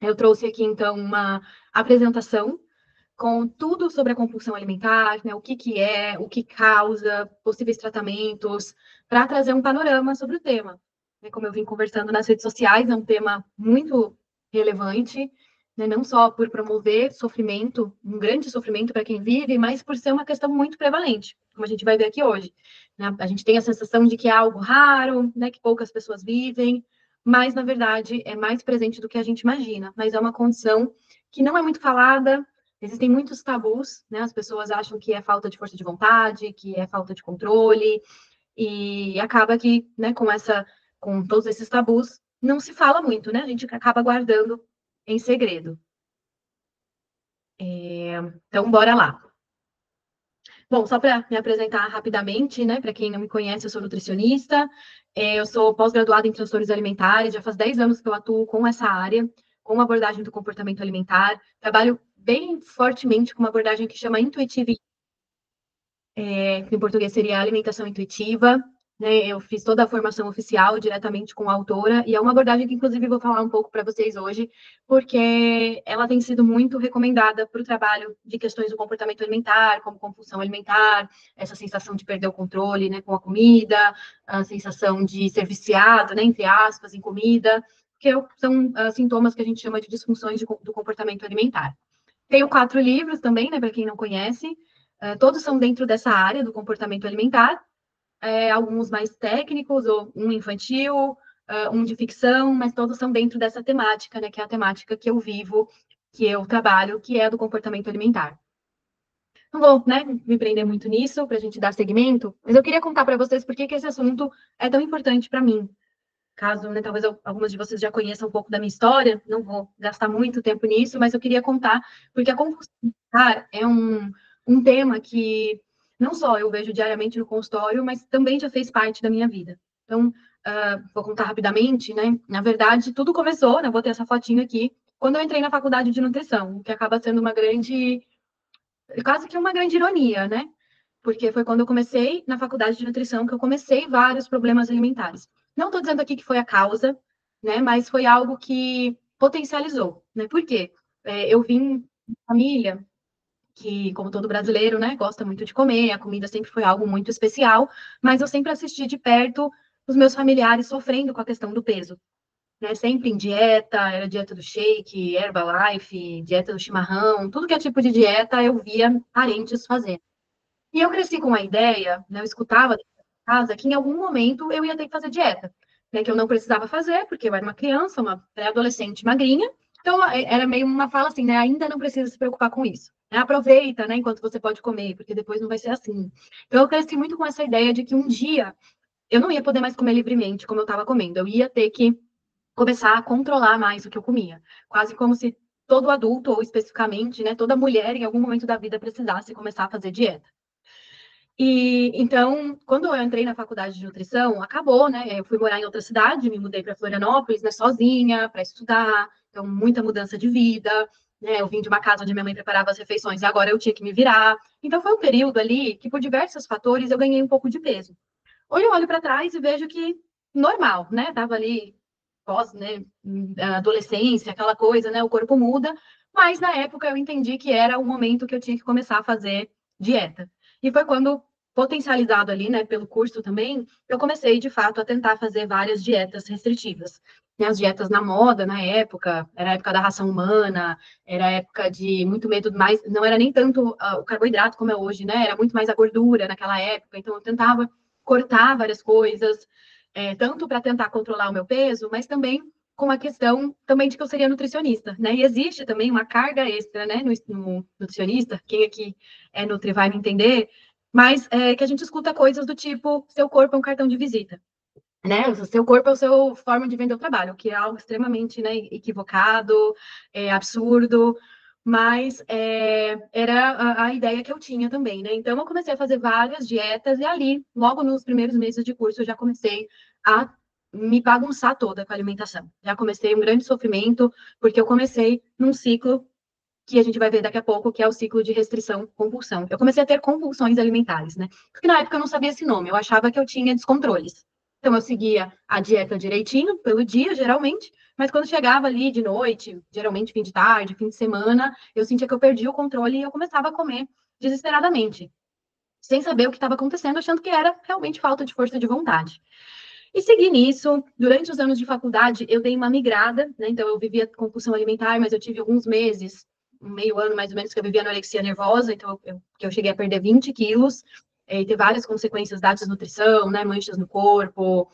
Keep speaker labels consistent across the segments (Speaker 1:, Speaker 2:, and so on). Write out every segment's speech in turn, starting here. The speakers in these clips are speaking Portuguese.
Speaker 1: Eu trouxe aqui, então, uma apresentação com tudo sobre a compulsão alimentar, né, o que que é, o que causa, possíveis tratamentos, para trazer um panorama sobre o tema. Como eu vim conversando nas redes sociais, é um tema muito relevante, né, não só por promover sofrimento, um grande sofrimento para quem vive, mas por ser uma questão muito prevalente, como a gente vai ver aqui hoje. Né? A gente tem a sensação de que é algo raro, né, que poucas pessoas vivem, mas, na verdade, é mais presente do que a gente imagina. Mas é uma condição que não é muito falada, existem muitos tabus, né? As pessoas acham que é falta de força de vontade, que é falta de controle, e acaba que, né, com todos esses tabus, não se fala muito, né? A gente acaba guardando em segredo. Então, bora lá. Bom, só para me apresentar rapidamente, né? Para quem não me conhece, eu sou nutricionista, eu sou pós-graduada em transtornos alimentares, já faz 10 anos que eu atuo com essa área, com uma abordagem do comportamento alimentar, trabalho bem fortemente com uma abordagem que chama intuitiva, que em português seria alimentação intuitiva, né? Eu fiz toda a formação oficial diretamente com a autora, e é uma abordagem que, inclusive, vou falar um pouco para vocês hoje, porque ela tem sido muito recomendada para o trabalho de questões do comportamento alimentar, como compulsão alimentar, essa sensação de perder o controle, né, com a comida, a sensação de ser viciado, né, entre aspas, em comida, que são sintomas que a gente chama de disfunções do comportamento alimentar. Tenho 4 livros também, né, para quem não conhece, todos são dentro dessa área do comportamento alimentar, alguns mais técnicos, ou um infantil, um de ficção, mas todos são dentro dessa temática, né, que é a temática que eu vivo, que eu trabalho, que é a do comportamento alimentar. Não vou, né, me prender muito nisso para a gente dar segmento, mas eu queria contar para vocês por que esse assunto é tão importante para mim. Caso, né, talvez algumas de vocês já conheçam um pouco da minha história, não vou gastar muito tempo nisso, mas eu queria contar, porque a compulsão alimentar é um tema que não só eu vejo diariamente no consultório, mas também já fez parte da minha vida. Então, vou contar rapidamente, né? Na verdade, tudo começou, né? Vou ter essa fotinho aqui, quando eu entrei na faculdade de nutrição, o que acaba sendo quase que uma grande ironia, né? Porque foi quando eu comecei na faculdade de nutrição que eu comecei vários problemas alimentares. Não estou dizendo aqui que foi a causa, né? Mas foi algo que potencializou, né? Por quê? Eu vim de família que, como todo brasileiro, né, gosta muito de comer, a comida sempre foi algo muito especial, mas eu sempre assisti de perto os meus familiares sofrendo com a questão do peso, né? Sempre em dieta, era dieta do shake, Herbalife, dieta do chimarrão, tudo que é tipo de dieta eu via parentes fazendo. E eu cresci com a ideia, né, eu escutava dentro de casa que em algum momento eu ia ter que fazer dieta, né, que eu não precisava fazer, porque eu era uma criança, uma pré-adolescente magrinha, então era meio uma fala assim, né, ainda não precisa se preocupar com isso. Né, aproveita, né, enquanto você pode comer, porque depois não vai ser assim. Então eu cresci muito com essa ideia de que um dia eu não ia poder mais comer livremente como eu estava comendo, eu ia ter que começar a controlar mais o que eu comia, quase como se todo adulto, ou especificamente, né, toda mulher em algum momento da vida precisasse começar a fazer dieta. E então, quando eu entrei na faculdade de nutrição, acabou, né? Eu fui morar em outra cidade, me mudei para Florianópolis, né, sozinha, para estudar, então muita mudança de vida, né? Eu vim de uma casa onde minha mãe preparava as refeições e agora eu tinha que me virar. Então foi um período ali que por diversos fatores eu ganhei um pouco de peso. Hoje eu olho para trás e vejo que normal, né? Tava ali pós, né, adolescência, aquela coisa, né? O corpo muda, mas na época eu entendi que era o momento que eu tinha que começar a fazer dieta. E foi quando, potencializado ali, né, pelo curso também, eu comecei de fato a tentar fazer várias dietas restritivas. Né, as dietas na moda na época, era a época da ração humana, era a época de muito medo mais, não era nem tanto o carboidrato como é hoje, né? Era muito mais a gordura naquela época, então eu tentava cortar várias coisas, tanto para tentar controlar o meu peso, mas também com a questão também de que eu seria nutricionista, né? E existe também uma carga extra, né, no nutricionista, quem aqui é nutri vai me entender, mas que a gente escuta coisas do tipo, seu corpo é um cartão de visita, né? O seu corpo é a sua forma de vender o trabalho, que é algo extremamente, né, equivocado, absurdo, mas era a ideia que eu tinha também, né? Então eu comecei a fazer várias dietas e ali, logo nos primeiros meses de curso, eu já comecei a me bagunçar toda com a alimentação. Já comecei um grande sofrimento, porque eu comecei num ciclo que a gente vai ver daqui a pouco, que é o ciclo de restrição compulsão. Eu comecei a ter compulsões alimentares, né? Porque na época eu não sabia esse nome, eu achava que eu tinha descontroles. Então eu seguia a dieta direitinho, pelo dia, geralmente, Mas quando chegava ali de noite, geralmente fim de tarde, fim de semana, eu sentia que eu perdia o controle e eu começava a comer desesperadamente, sem saber o que estava acontecendo, achando que era realmente falta de força de vontade. E segui nisso. Durante os anos de faculdade, eu dei uma migrada, né? Então, eu vivia compulsão alimentar, mas eu tive alguns meses, um meio ano mais ou menos, que eu vivia anorexia nervosa, então eu cheguei a perder 20 quilos, e ter várias consequências da desnutrição, né? Manchas no corpo,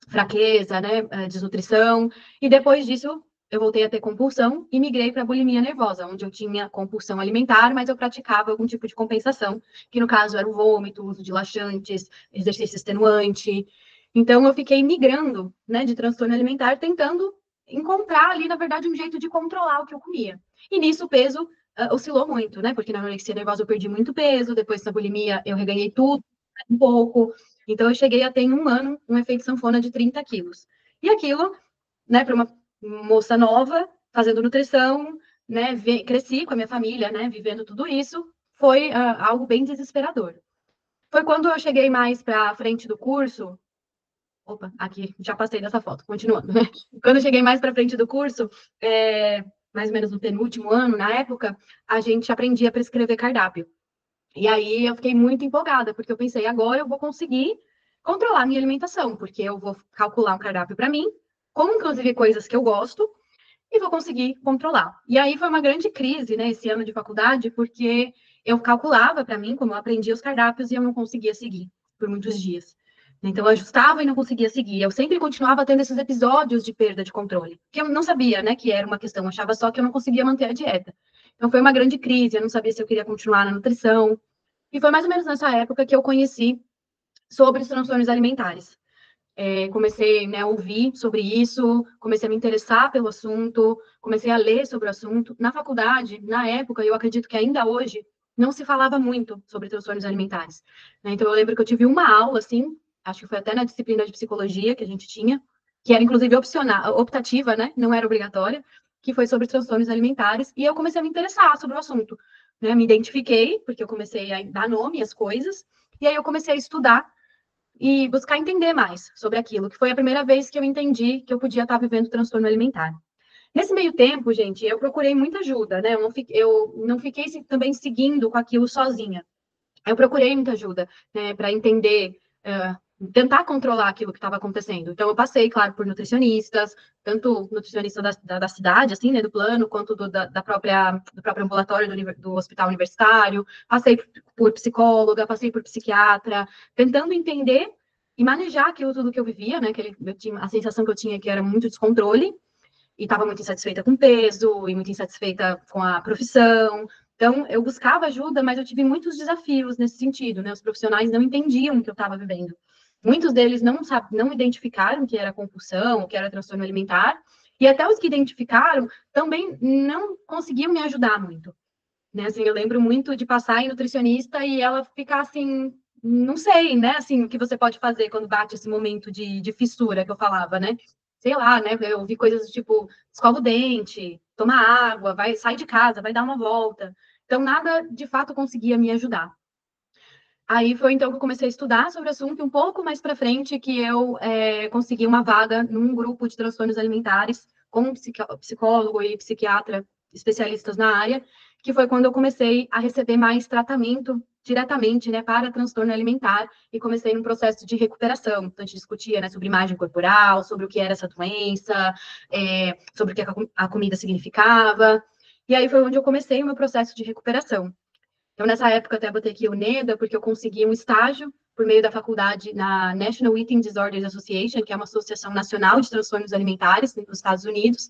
Speaker 1: fraqueza, né? Desnutrição. E depois disso, eu voltei a ter compulsão e migrei para bulimia nervosa, onde eu tinha compulsão alimentar, mas eu praticava algum tipo de compensação, que no caso era o vômito, uso de laxantes, exercício extenuante. Então, eu fiquei migrando, né, de transtorno alimentar, tentando encontrar ali, na verdade, um jeito de controlar o que eu comia. E nisso o peso oscilou muito, né? Porque na anorexia nervosa eu perdi muito peso, depois na bulimia eu reganhei tudo, um pouco. Então, eu cheguei a ter em um ano um efeito sanfona de 30 quilos. E aquilo, né, para uma moça nova, fazendo nutrição, né, cresci com a minha família, né, vivendo tudo isso, foi algo bem desesperador. Foi quando eu cheguei mais para frente do curso. Opa, aqui, já passei dessa foto, continuando. Né? Quando eu cheguei mais para frente do curso, mais ou menos no penúltimo ano, na época, a gente aprendia a prescrever cardápio. E aí eu fiquei muito empolgada, porque eu pensei, agora eu vou conseguir controlar a minha alimentação, porque eu vou calcular um cardápio para mim, com inclusive coisas que eu gosto, e vou conseguir controlar. E aí foi uma grande crise, né, esse ano de faculdade, porque eu calculava para mim, como eu aprendia os cardápios, e eu não conseguia seguir por muitos dias. Então, eu ajustava e não conseguia seguir. Eu sempre continuava tendo esses episódios de perda de controle, que eu não sabia, né, que era uma questão, eu achava só que eu não conseguia manter a dieta. Então, foi uma grande crise, eu não sabia se eu queria continuar na nutrição. E foi mais ou menos nessa época que eu conheci sobre os transtornos alimentares. Comecei, né, a ouvir sobre isso, comecei a me interessar pelo assunto, comecei a ler sobre o assunto. Na faculdade, na época, eu acredito que ainda hoje, não se falava muito sobre transtornos alimentares. Né? Então, eu lembro que eu tive uma aula, assim, acho que foi até na disciplina de psicologia que a gente tinha, que era inclusive opcional, optativa, né? Não era obrigatória, que foi sobre transtornos alimentares, e eu comecei a me interessar sobre o assunto. Né? Me identifiquei, porque eu comecei a dar nome às coisas, e aí eu comecei a estudar e buscar entender mais sobre aquilo, que foi a primeira vez que eu entendi que eu podia estar vivendo transtorno alimentar. Nesse meio tempo, gente, eu procurei muita ajuda, né? Eu não fiquei também seguindo com aquilo sozinha. Eu procurei muita ajuda, né, para entender, tentar controlar aquilo que estava acontecendo. Então, eu passei, claro, por nutricionistas, tanto nutricionista da cidade, assim, né, do plano, quanto do próprio ambulatório do hospital universitário. Passei por psicóloga, passei por psiquiatra, tentando entender e manejar aquilo tudo que eu vivia, né, a sensação que eu tinha que era muito descontrole, e estava muito insatisfeita com o peso, e muito insatisfeita com a profissão. Então, eu buscava ajuda, mas eu tive muitos desafios nesse sentido, né? Os profissionais não entendiam o que eu estava vivendo. Muitos deles não identificaram que era compulsão, que era transtorno alimentar, e até os que identificaram também não conseguiam me ajudar muito. Né? Assim, eu lembro muito de passar em nutricionista e ela ficar assim, não sei, né? Assim, o que você pode fazer quando bate esse momento de fissura que eu falava, né? Sei lá, né? Eu ouvi coisas do tipo, escova o dente, toma água, sai de casa, vai dar uma volta. Então, nada de fato conseguia me ajudar. Aí foi então que eu comecei a estudar sobre o assunto, e um pouco mais para frente que eu consegui uma vaga num grupo de transtornos alimentares com um psicólogo e psiquiatra especialistas na área, que foi quando eu comecei a receber mais tratamento diretamente, né, para transtorno alimentar, e comecei num processo de recuperação. Então, a gente discutia, né, sobre imagem corporal, sobre o que era essa doença, sobre o que a comida significava, e aí foi onde eu comecei o meu processo de recuperação. Então, nessa época, eu até botei aqui o NEDA, porque eu consegui um estágio por meio da faculdade na National Eating Disorders Association, que é uma associação nacional de transtornos alimentares nos Estados Unidos,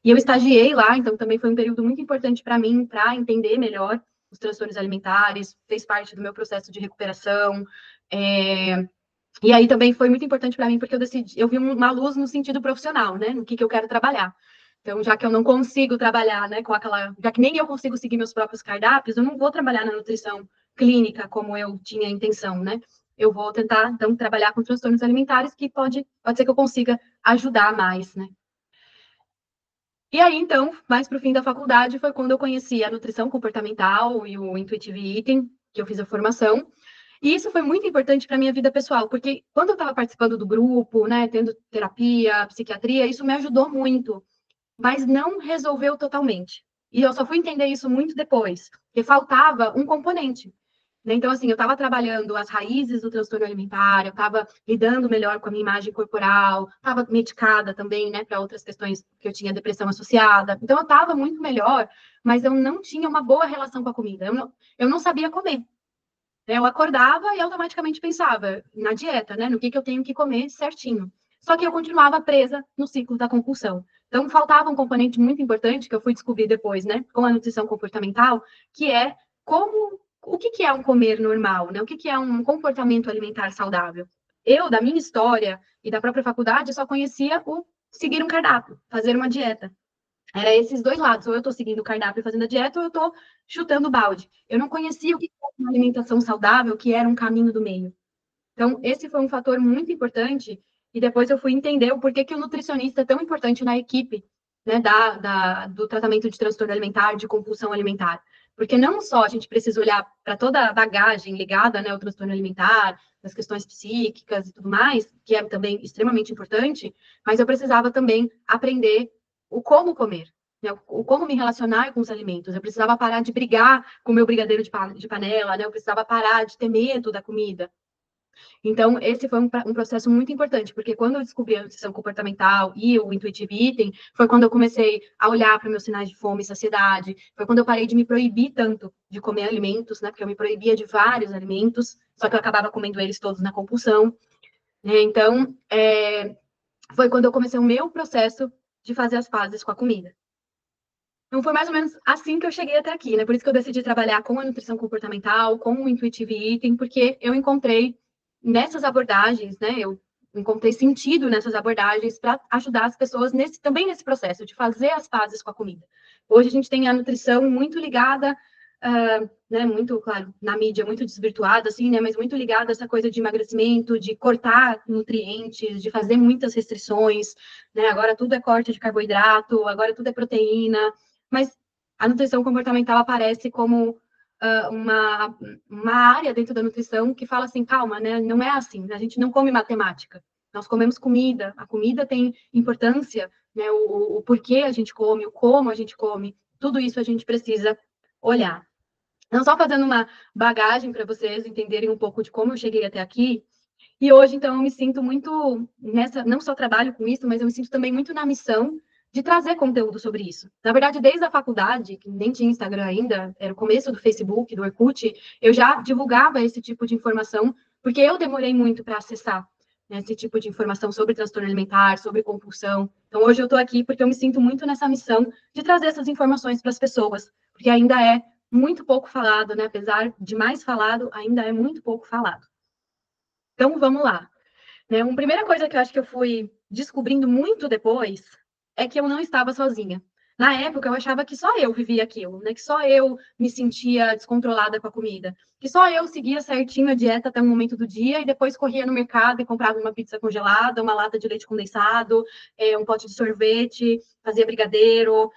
Speaker 1: e eu estagiei lá, então também foi um período muito importante para mim, para entender melhor os transtornos alimentares, fez parte do meu processo de recuperação, e aí também foi muito importante para mim, porque eu vi uma luz no sentido profissional, né, no que eu quero trabalhar. Então, já que eu não consigo trabalhar, né, já que nem eu consigo seguir meus próprios cardápios, eu não vou trabalhar na nutrição clínica como eu tinha a intenção, né? Eu vou tentar, então, trabalhar com transtornos alimentares que pode ser que eu consiga ajudar mais, né? E aí, então, mais para o fim da faculdade, foi quando eu conheci a nutrição comportamental e o Intuitive Eating, que eu fiz a formação. E isso foi muito importante para minha vida pessoal, porque quando eu estava participando do grupo, né, tendo terapia, psiquiatria, isso me ajudou muito, mas não resolveu totalmente. E eu só fui entender isso muito depois, porque faltava um componente. Né? Então, assim, eu estava trabalhando as raízes do transtorno alimentar, eu estava lidando melhor com a minha imagem corporal, estava medicada também, né, para outras questões que eu tinha depressão associada. Então, eu estava muito melhor, mas eu não tinha uma boa relação com a comida. Eu não sabia comer. Né? Eu acordava e automaticamente pensava na dieta, né, no que eu tenho que comer certinho. Só que eu continuava presa no ciclo da compulsão. Então, faltava um componente muito importante que eu fui descobrir depois, né, com a nutrição comportamental, que é o que é um comer normal, né? O que é um comportamento alimentar saudável? Eu, da minha história e da própria faculdade, só conhecia o seguir um cardápio, fazer uma dieta. Era esses dois lados, ou eu estou seguindo o cardápio e fazendo a dieta, ou eu estou chutando balde. Eu não conhecia o que era uma alimentação saudável, que era um caminho do meio. Então, esse foi um fator muito importante, e depois eu fui entender o porquê que o nutricionista é tão importante na equipe, né, do tratamento de transtorno alimentar, de compulsão alimentar. Porque não só a gente precisa olhar para toda a bagagem ligada, né, ao transtorno alimentar, as questões psíquicas e tudo mais, que é também extremamente importante, mas eu precisava também aprender o como comer, né, o como me relacionar com os alimentos. Eu precisava parar de brigar com o meu brigadeiro de panela, né, eu precisava parar de ter medo da comida. Então, esse foi um processo muito importante, porque quando eu descobri a nutrição comportamental e o intuitive eating, foi quando eu comecei a olhar para meus sinais de fome e saciedade, foi quando eu parei de me proibir tanto de comer alimentos, né, porque eu me proibia de vários alimentos, só que eu acabava comendo eles todos na compulsão, né, então, foi quando eu comecei o meu processo de fazer as pazes com a comida. Então, foi mais ou menos assim que eu cheguei até aqui, né? Por isso que eu decidi trabalhar com a nutrição comportamental, com o intuitive eating, porque eu encontrei nessas abordagens, né? Eu encontrei sentido nessas abordagens para ajudar as pessoas também nesse processo de fazer as pazes com a comida. Hoje a gente tem a nutrição muito ligada, né? Muito, claro, na mídia, muito desvirtuada, assim, né? Mas muito ligada a essa coisa de emagrecimento, de cortar nutrientes, de fazer muitas restrições, né? Agora tudo é corte de carboidrato, agora tudo é proteína, mas a nutrição comportamental aparece como uma área dentro da nutrição que fala assim, calma, né? Não é assim, a gente não come matemática, nós comemos comida, a comida tem importância, né? O porquê a gente come, o como a gente come, tudo isso a gente precisa olhar. Não só fazendo uma bagagem para vocês entenderem um pouco de como eu cheguei até aqui, e hoje, então, eu me sinto muito nessa, não só trabalho com isso, mas eu me sinto também muito na missão de trazer conteúdo sobre isso. Na verdade, desde a faculdade, que nem tinha Instagram ainda, era o começo do Facebook, do Orkut, eu já divulgava esse tipo de informação, porque eu demorei muito para acessar, né, esse tipo de informação sobre transtorno alimentar, sobre compulsão. Então, hoje eu estou aqui porque eu me sinto muito nessa missão de trazer essas informações para as pessoas, porque ainda é muito pouco falado, né? Apesar de mais falado, ainda é muito pouco falado. Então, vamos lá. Né? Uma primeira coisa que eu acho que eu fui descobrindo muito depois é que eu não estava sozinha. Na época, eu achava que só eu vivia aquilo, né? Que só eu me sentia descontrolada com a comida. Que só eu seguia certinho a dieta até um momento do dia e depois corria no mercado e comprava uma pizza congelada, uma lata de leite condensado, um pote de sorvete, fazia brigadeiro.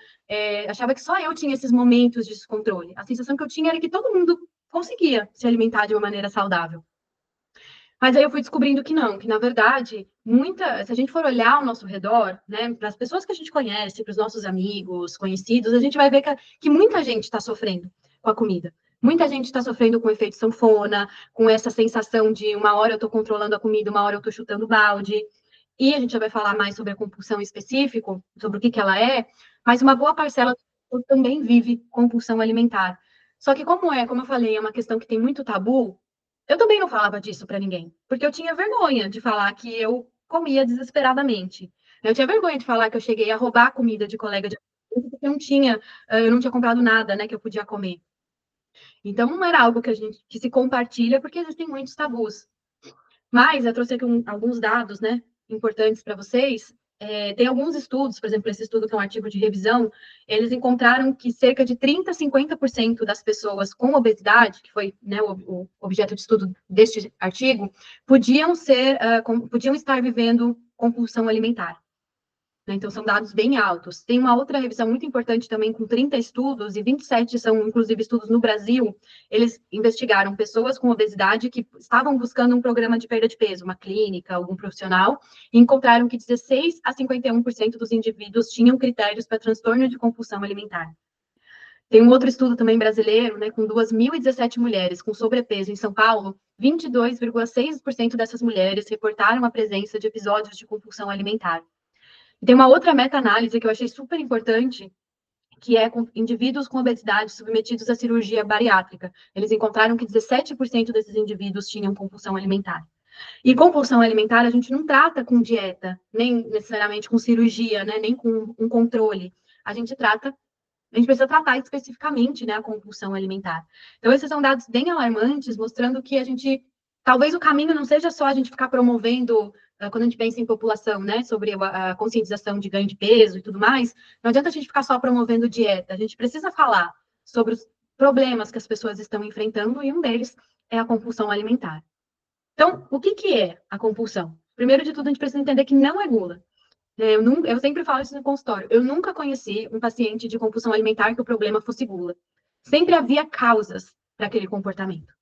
Speaker 1: Achava que só eu tinha esses momentos de descontrole. A sensação que eu tinha era que todo mundo conseguia se alimentar de uma maneira saudável. Mas aí eu fui descobrindo que não, que na verdade, se a gente for olhar ao nosso redor, né, para as pessoas que a gente conhece, para os nossos amigos, conhecidos, a gente vai ver que muita gente está sofrendo com a comida. Muita gente está sofrendo com o efeito sanfona, com essa sensação de uma hora eu estou controlando a comida, uma hora eu estou chutando balde. E a gente já vai falar mais sobre a compulsão em específico, sobre o que ela é, mas uma boa parcela também vive compulsão alimentar. Só que como eu falei, é uma questão que tem muito tabu, eu também não falava disso para ninguém, porque eu tinha vergonha de falar que eu comia desesperadamente. Eu tinha vergonha de falar que eu cheguei a roubar comida de colega de porque eu não tinha comprado nada, né, que eu podia comer. Então não era algo que se compartilha, porque existem muitos tabus. Mas eu trouxe aqui alguns dados, né, importantes para vocês. Tem alguns estudos, por exemplo, esse estudo que é um artigo de revisão, eles encontraram que cerca de 30% a 50% das pessoas com obesidade, que foi, né, o objeto de estudo deste artigo, podiam estar vivendo compulsão alimentar. né? Então, são dados bem altos. Tem uma outra revisão muito importante também, com 30 estudos, e 27 são, inclusive, estudos no Brasil. Eles investigaram pessoas com obesidade que estavam buscando um programa de perda de peso, uma clínica, algum profissional, e encontraram que 16 a 51% dos indivíduos tinham critérios para transtorno de compulsão alimentar. Tem um outro estudo também brasileiro, né, com 2.017 mulheres com sobrepeso em São Paulo, 22,6% dessas mulheres reportaram a presença de episódios de compulsão alimentar. E tem uma outra meta-análise que eu achei super importante, que é com indivíduos com obesidade submetidos à cirurgia bariátrica. Eles encontraram que 17% desses indivíduos tinham compulsão alimentar. E compulsão alimentar a gente não trata com dieta, nem necessariamente com cirurgia, né, nem com um controle. A gente precisa tratar especificamente, né, a compulsão alimentar. Então, esses são dados bem alarmantes, mostrando que talvez o caminho não seja só a gente ficar promovendo, quando a gente pensa em população, né, sobre a conscientização de ganho de peso e tudo mais, não adianta a gente ficar só promovendo dieta, a gente precisa falar sobre os problemas que as pessoas estão enfrentando, e um deles é a compulsão alimentar. Então, o que é a compulsão? Primeiro de tudo, a gente precisa entender que não é gula. Eu sempre falo isso no consultório. Eu nunca conheci um paciente de compulsão alimentar que o problema fosse gula. Sempre havia causas para aquele comportamento.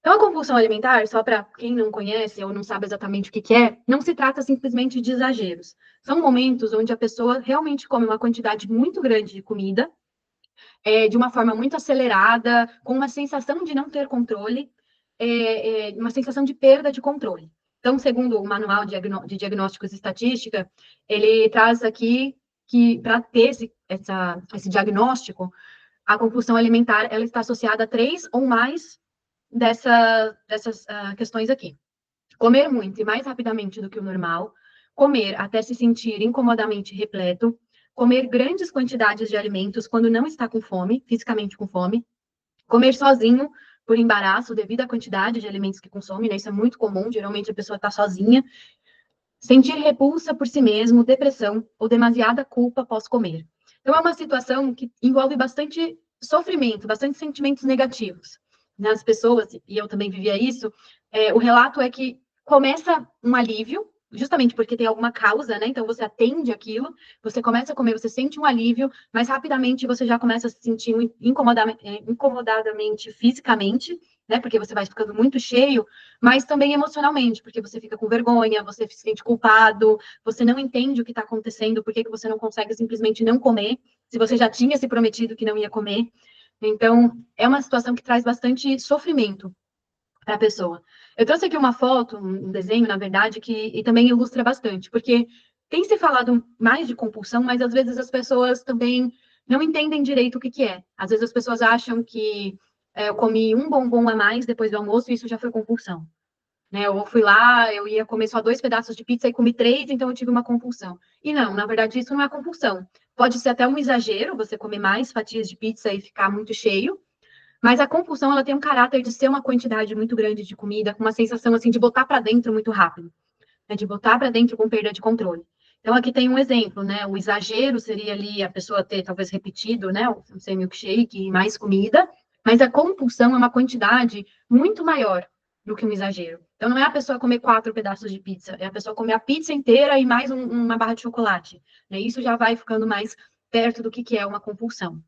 Speaker 1: Então, a compulsão alimentar, só para quem não conhece ou não sabe exatamente o que é, não se trata simplesmente de exageros. São momentos onde a pessoa realmente come uma quantidade muito grande de comida, de uma forma muito acelerada, com uma sensação de não ter controle, uma sensação de perda de controle. Então, segundo o Manual de Diagnósticos e Estatística, ele traz aqui que, para ter esse diagnóstico, a compulsão alimentar ela está associada a 3 ou mais dessas questões aqui. Comer muito e mais rapidamente do que o normal, comer até se sentir incomodamente repleto, comer grandes quantidades de alimentos quando não está com fome, fisicamente com fome, comer sozinho por embaraço devido à quantidade de alimentos que consome, né? Isso é muito comum, geralmente a pessoa está sozinha. Sentir repulsa por si mesmo, depressão ou demasiada culpa após comer. Então, é uma situação que envolve bastante sofrimento, bastante sentimentos negativos. Nas pessoas, e eu também vivia isso, o relato é que começa um alívio, justamente porque tem alguma causa, né? Então, você atende aquilo, você começa a comer, você sente um alívio, mas rapidamente você já começa a se sentir incomodadamente fisicamente, né? Porque você vai ficando muito cheio, mas também emocionalmente, porque você fica com vergonha, você se sente culpado, você não entende o que está acontecendo, por que você não consegue simplesmente não comer, se você já tinha se prometido que não ia comer. Então, é uma situação que traz bastante sofrimento para a pessoa. Eu trouxe aqui uma foto, um desenho, na verdade, e também ilustra bastante, porque tem se falado mais de compulsão, mas às vezes as pessoas também não entendem direito o que é. Às vezes as pessoas acham que eu comi um bombom a mais depois do almoço e isso já foi compulsão. Né? Eu fui lá, eu ia comer só 2 pedaços de pizza e comi 3, então eu tive uma compulsão. E não, na verdade, isso não é compulsão. Pode ser até um exagero, você comer mais fatias de pizza e ficar muito cheio, mas a compulsão, ela tem um caráter de ser uma quantidade muito grande de comida, com uma sensação, assim, de botar para dentro muito rápido, né? De botar para dentro com perda de controle. Então, aqui tem um exemplo, né? O exagero seria ali a pessoa ter, talvez, repetido, né? Um milkshake e mais comida, mas a compulsão é uma quantidade muito maior do que um exagero. Então, não é a pessoa comer 4 pedaços de pizza, é a pessoa comer a pizza inteira e mais uma barra de chocolate, né? Isso já vai ficando mais perto do que é uma compulsão.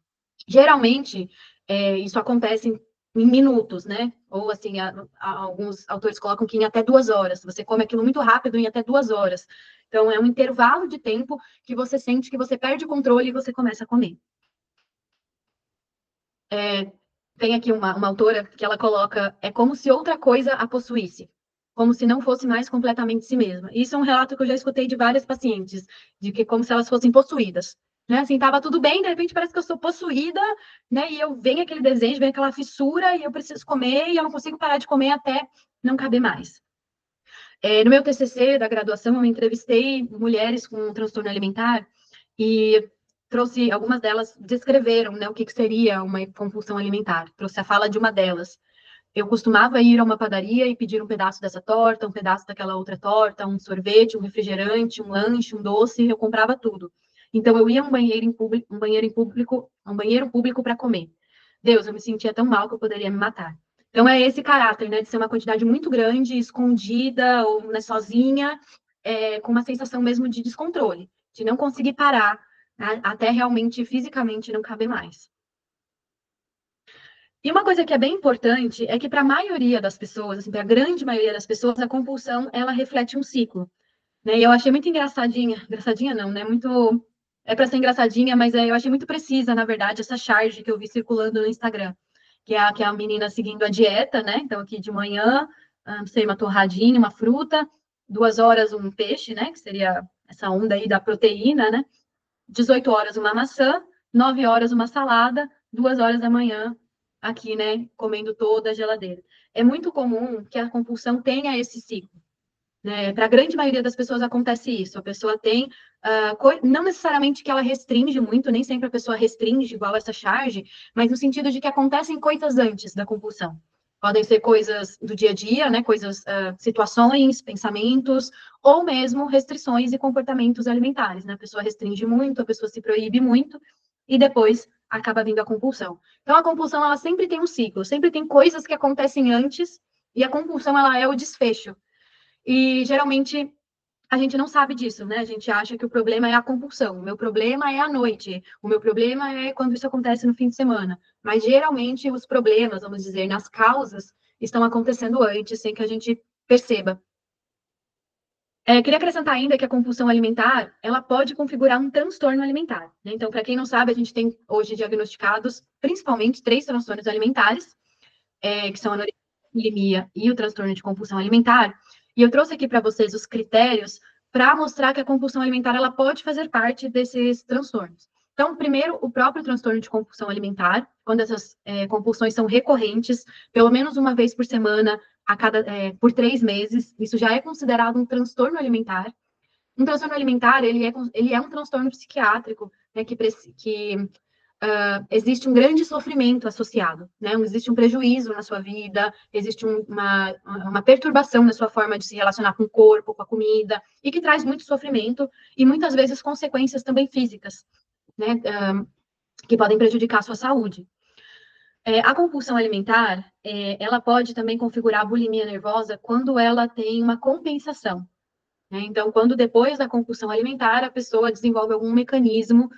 Speaker 1: Geralmente, isso acontece em minutos, né? Ou assim, alguns autores colocam que em até 2 horas. Você come aquilo muito rápido em até 2 horas. Então, é um intervalo de tempo que você sente que você perde o controle e você começa a comer. Tem aqui uma autora que ela coloca, é como se outra coisa a possuísse, como se não fosse mais completamente si mesma. Isso é um relato que eu já escutei de várias pacientes, de que como se elas fossem possuídas. Né? Assim, tava tudo bem, de repente parece que eu sou possuída, né? E eu venho aquele desejo, vem aquela fissura, e eu preciso comer, e eu não consigo parar de comer até não caber mais. No meu TCC da graduação, eu entrevistei mulheres com um transtorno alimentar, e trouxe, algumas delas descreveram, né, o que seria uma compulsão alimentar. Trouxe a fala de uma delas. Eu costumava ir a uma padaria e pedir um pedaço dessa torta, um pedaço daquela outra torta, um sorvete, um refrigerante, um lanche, um doce, eu comprava tudo. Então eu ia a um banheiro público para comer. Deus, eu me sentia tão mal que eu poderia me matar. Então é esse caráter, né, de ser uma quantidade muito grande, escondida ou né, sozinha, com uma sensação mesmo de descontrole. de não conseguir parar, né, até realmente fisicamente não caber mais. E uma coisa que é bem importante é que para a maioria das pessoas, assim, para a grande maioria das pessoas, a compulsão ela reflete um ciclo, né? E eu achei muito engraçadinha não, né? Muito é para ser engraçadinha, mas eu achei muito precisa, na verdade, essa charge que eu vi circulando no Instagram, que é a menina seguindo a dieta, né? Então aqui de manhã, não sei, uma torradinha, uma fruta, 2 horas um peixe, né? Que seria essa onda aí da proteína, né? 18 horas uma maçã, 9 horas uma salada, 2 horas da manhã aqui, né, comendo toda a geladeira. É muito comum que a compulsão tenha esse ciclo, né? Para a grande maioria das pessoas acontece isso. A pessoa tem, não necessariamente que ela restringe muito, nem sempre a pessoa restringe igual essa charge, mas no sentido de que acontecem coisas antes da compulsão. Podem ser coisas do dia a dia, né? Coisas, situações, pensamentos, ou mesmo restrições e comportamentos alimentares, né? A pessoa restringe muito, a pessoa se proíbe muito, e depois acaba vindo a compulsão. Então, a compulsão, ela sempre tem um ciclo, sempre tem coisas que acontecem antes, e a compulsão, ela é o desfecho. E geralmente a gente não sabe disso, né? A gente acha que o problema é a compulsão, o meu problema é a noite, o meu problema é quando isso acontece no fim de semana. Mas geralmente os problemas, vamos dizer, nas causas, estão acontecendo antes, sem que a gente perceba. Queria acrescentar ainda que a compulsão alimentar, ela pode configurar um transtorno alimentar, né? Então, para quem não sabe, a gente tem hoje diagnosticados principalmente 3 transtornos alimentares, que são a anorexia, bulimia e o transtorno de compulsão alimentar. E eu trouxe aqui para vocês os critérios para mostrar que a compulsão alimentar ela pode fazer parte desses transtornos. Então, primeiro, o próprio transtorno de compulsão alimentar, quando essas compulsões são recorrentes, pelo menos uma vez por semana, por 3 meses, isso já é considerado um transtorno alimentar. Um transtorno alimentar, ele é um transtorno psiquiátrico, né, que existe um grande sofrimento associado, né? Existe um prejuízo na sua vida, existe uma perturbação na sua forma de se relacionar com o corpo, com a comida, e que traz muito sofrimento e muitas vezes consequências também físicas, né? Que podem prejudicar a sua saúde. A compulsão alimentar, ela pode também configurar a bulimia nervosa quando ela tem uma compensação, né? Então, quando depois da compulsão alimentar, a pessoa desenvolve algum mecanismo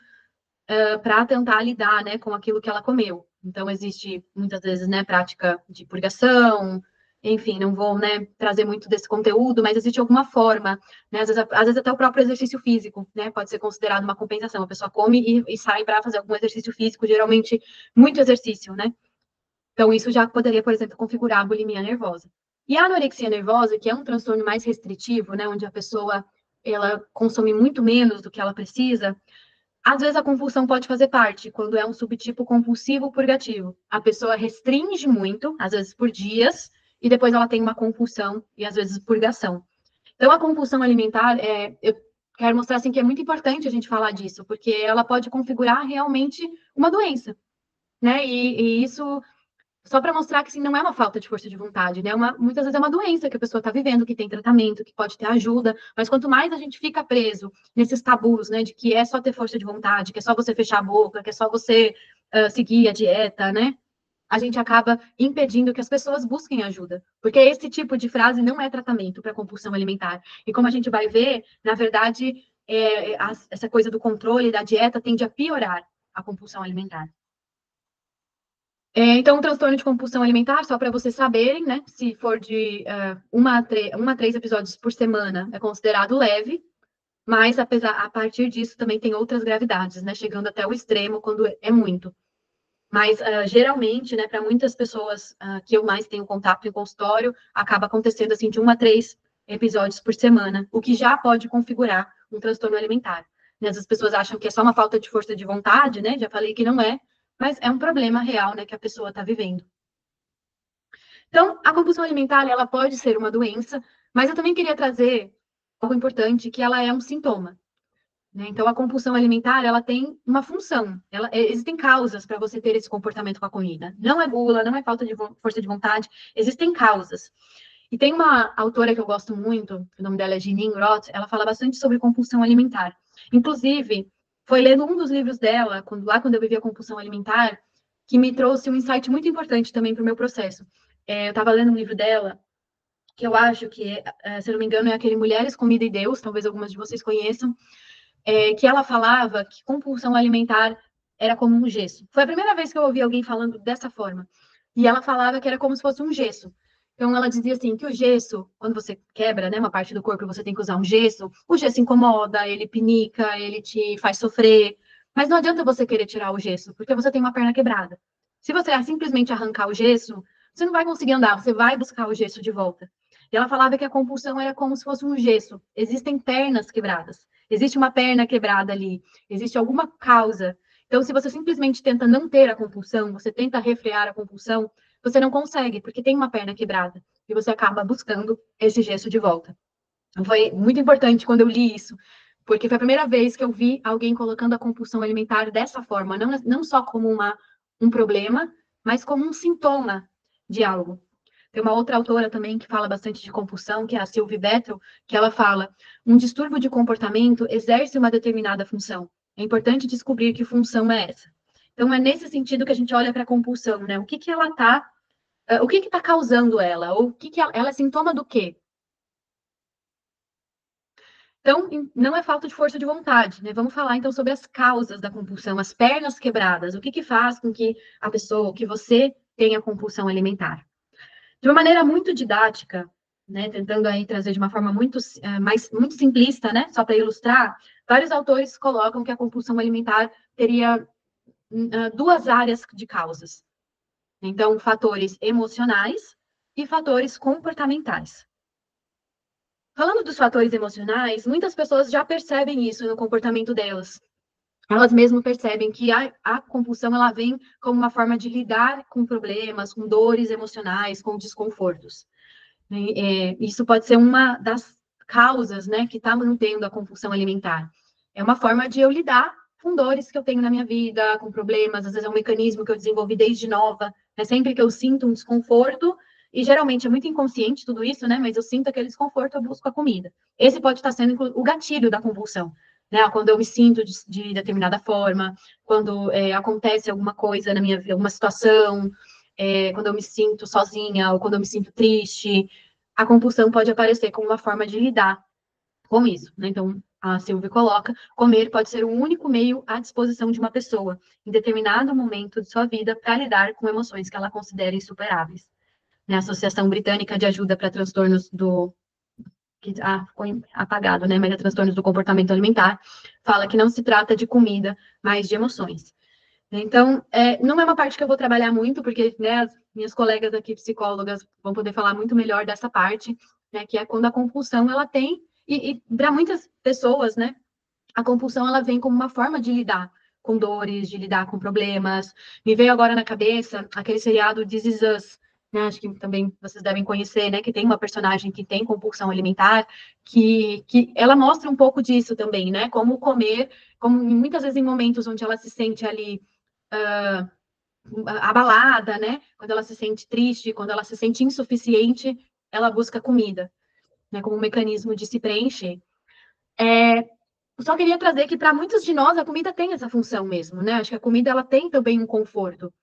Speaker 1: para tentar lidar, né, com aquilo que ela comeu. Então, existe, muitas vezes, né, prática de purgação, enfim, não vou, né, trazer muito desse conteúdo, mas existe alguma forma, né, às vezes até o próprio exercício físico, né, pode ser considerado uma compensação. A pessoa come e sai para fazer algum exercício físico, geralmente muito exercício, né? Então, isso já poderia, por exemplo, configurar a bulimia nervosa. E a anorexia nervosa, que é um transtorno mais restritivo, né, onde a pessoa ela consome muito menos do que ela precisa, às vezes a compulsão pode fazer parte, quando é um subtipo compulsivo purgativo. A pessoa restringe muito, às vezes por dias, e depois ela tem uma compulsão e às vezes purgação. Então, a compulsão alimentar, eu quero mostrar assim que é muito importante a gente falar disso, porque ela pode configurar realmente uma doença, né? E isso só para mostrar que assim, não é uma falta de força de vontade, né? Muitas vezes é uma doença que a pessoa está vivendo, que tem tratamento, que pode ter ajuda, mas quanto mais a gente fica preso nesses tabus, né, de que é só ter força de vontade, que é só você fechar a boca, que é só você seguir a dieta, né? A gente acaba impedindo que as pessoas busquem ajuda, porque esse tipo de frase não é tratamento para compulsão alimentar. E como a gente vai ver, na verdade, essa coisa do controle da dieta tende a piorar a compulsão alimentar. Então, o transtorno de compulsão alimentar, só para vocês saberem, né? Se for de 1 a 3 episódios por semana, é considerado leve, mas a partir disso também tem outras gravidades, né? Chegando até o extremo quando é muito. Mas geralmente, né, para muitas pessoas que eu mais tenho contato em consultório, acaba acontecendo assim de 1 a 3 episódios por semana, o que já pode configurar um transtorno alimentar. Né? As pessoas acham que é só uma falta de força de vontade, né? Já falei que não é, mas é um problema real, né, que a pessoa está vivendo. Então, a compulsão alimentar, ela pode ser uma doença, mas eu também queria trazer algo importante, que ela é um sintoma. Né? Então, a compulsão alimentar, ela tem uma função. Existem causas para você ter esse comportamento com a comida. Não é gula, não é falta de força de vontade, existem causas. E tem uma autora que eu gosto muito, o nome dela é Jeanine Roth, ela fala bastante sobre compulsão alimentar. Inclusive, foi lendo um dos livros dela, quando eu vivia compulsão alimentar, que me trouxe um insight muito importante também para o meu processo. Eu estava lendo um livro dela, que eu acho que, se eu não me engano, é aquele Mulheres, Comida e Deus, talvez algumas de vocês conheçam, que ela falava que compulsão alimentar era como um gesso. Foi a primeira vez que eu ouvi alguém falando dessa forma. E ela falava que era como se fosse um gesso. Então, ela dizia assim, que o gesso, quando você quebra, né, uma parte do corpo, você tem que usar um gesso, o gesso incomoda, ele pinica, ele te faz sofrer, mas não adianta você querer tirar o gesso, porque você tem uma perna quebrada. Se você simplesmente arrancar o gesso, você não vai conseguir andar, você vai buscar o gesso de volta. E ela falava que a compulsão era como se fosse um gesso. Existem pernas quebradas. Existe uma perna quebrada ali. Existe alguma causa. Então, se você simplesmente tenta não ter a compulsão, você tenta refrear a compulsão, você não consegue, porque tem uma perna quebrada. E você acaba buscando esse gesso de volta. Foi muito importante quando eu li isso, porque foi a primeira vez que eu vi alguém colocando a compulsão alimentar dessa forma, não só como um problema, mas como um sintoma de algo. Tem uma outra autora também que fala bastante de compulsão, que é a Sylvie Bettel, que ela fala: um distúrbio de comportamento exerce uma determinada função. É importante descobrir que função é essa. Então, é nesse sentido que a gente olha para a compulsão, né? O que que ela tá, o que está causando ela? Ou o que que ela é sintoma do quê? Então, não é falta de força de vontade, né? Vamos falar então sobre as causas da compulsão, as pernas quebradas, o que que faz com que a pessoa, que você tenha compulsão alimentar. De uma maneira muito didática, né, tentando aí trazer de uma forma muito simplista, né, só para ilustrar, vários autores colocam que a compulsão alimentar teria duas áreas de causas. Então, fatores emocionais e fatores comportamentais. Falando dos fatores emocionais, muitas pessoas já percebem isso no comportamento delas. Elas mesmas percebem que a compulsão ela vem como uma forma de lidar com problemas, com dores emocionais, com desconfortos. Isso pode ser uma das causas, né, que está mantendo a compulsão alimentar. É uma forma de eu lidar com dores que eu tenho na minha vida, com problemas, às vezes é um mecanismo que eu desenvolvi desde nova, né, sempre que eu sinto um desconforto, e geralmente é muito inconsciente tudo isso, né, mas eu sinto aquele desconforto, eu busco a comida. Esse pode estar sendo o gatilho da compulsão, né, quando eu me sinto de determinada forma, quando acontece alguma coisa na minha vida, alguma situação, quando eu me sinto sozinha ou quando eu me sinto triste, a compulsão pode aparecer como uma forma de lidar com isso, né? Então, a Silvia coloca, comer pode ser o único meio à disposição de uma pessoa, em determinado momento de sua vida, para lidar com emoções que ela considera insuperáveis. Né? A Associação Britânica de Ajuda para Transtornos do... ficou apagado, né? Mas é transtornos do comportamento alimentar, fala que não se trata de comida, mas de emoções. Então, não é uma parte que eu vou trabalhar muito, porque né, as minhas colegas aqui, psicólogas, vão poder falar muito melhor dessa parte, né, que é quando a compulsão, ela tem, e para muitas pessoas, né, a compulsão, ela vem como uma forma de lidar com dores, de lidar com problemas. Me veio agora na cabeça aquele seriado This Is Us, né, acho que também vocês devem conhecer, né, que tem uma personagem que tem compulsão alimentar, que ela mostra um pouco disso também, né, como comer, como muitas vezes em momentos onde ela se sente ali abalada, né? Quando ela se sente triste, quando ela se sente insuficiente, ela busca comida, né? Como um mecanismo de se preencher. Só queria trazer que para muitos de nós a comida tem essa função mesmo, né? Acho que a comida ela tem também um conforto.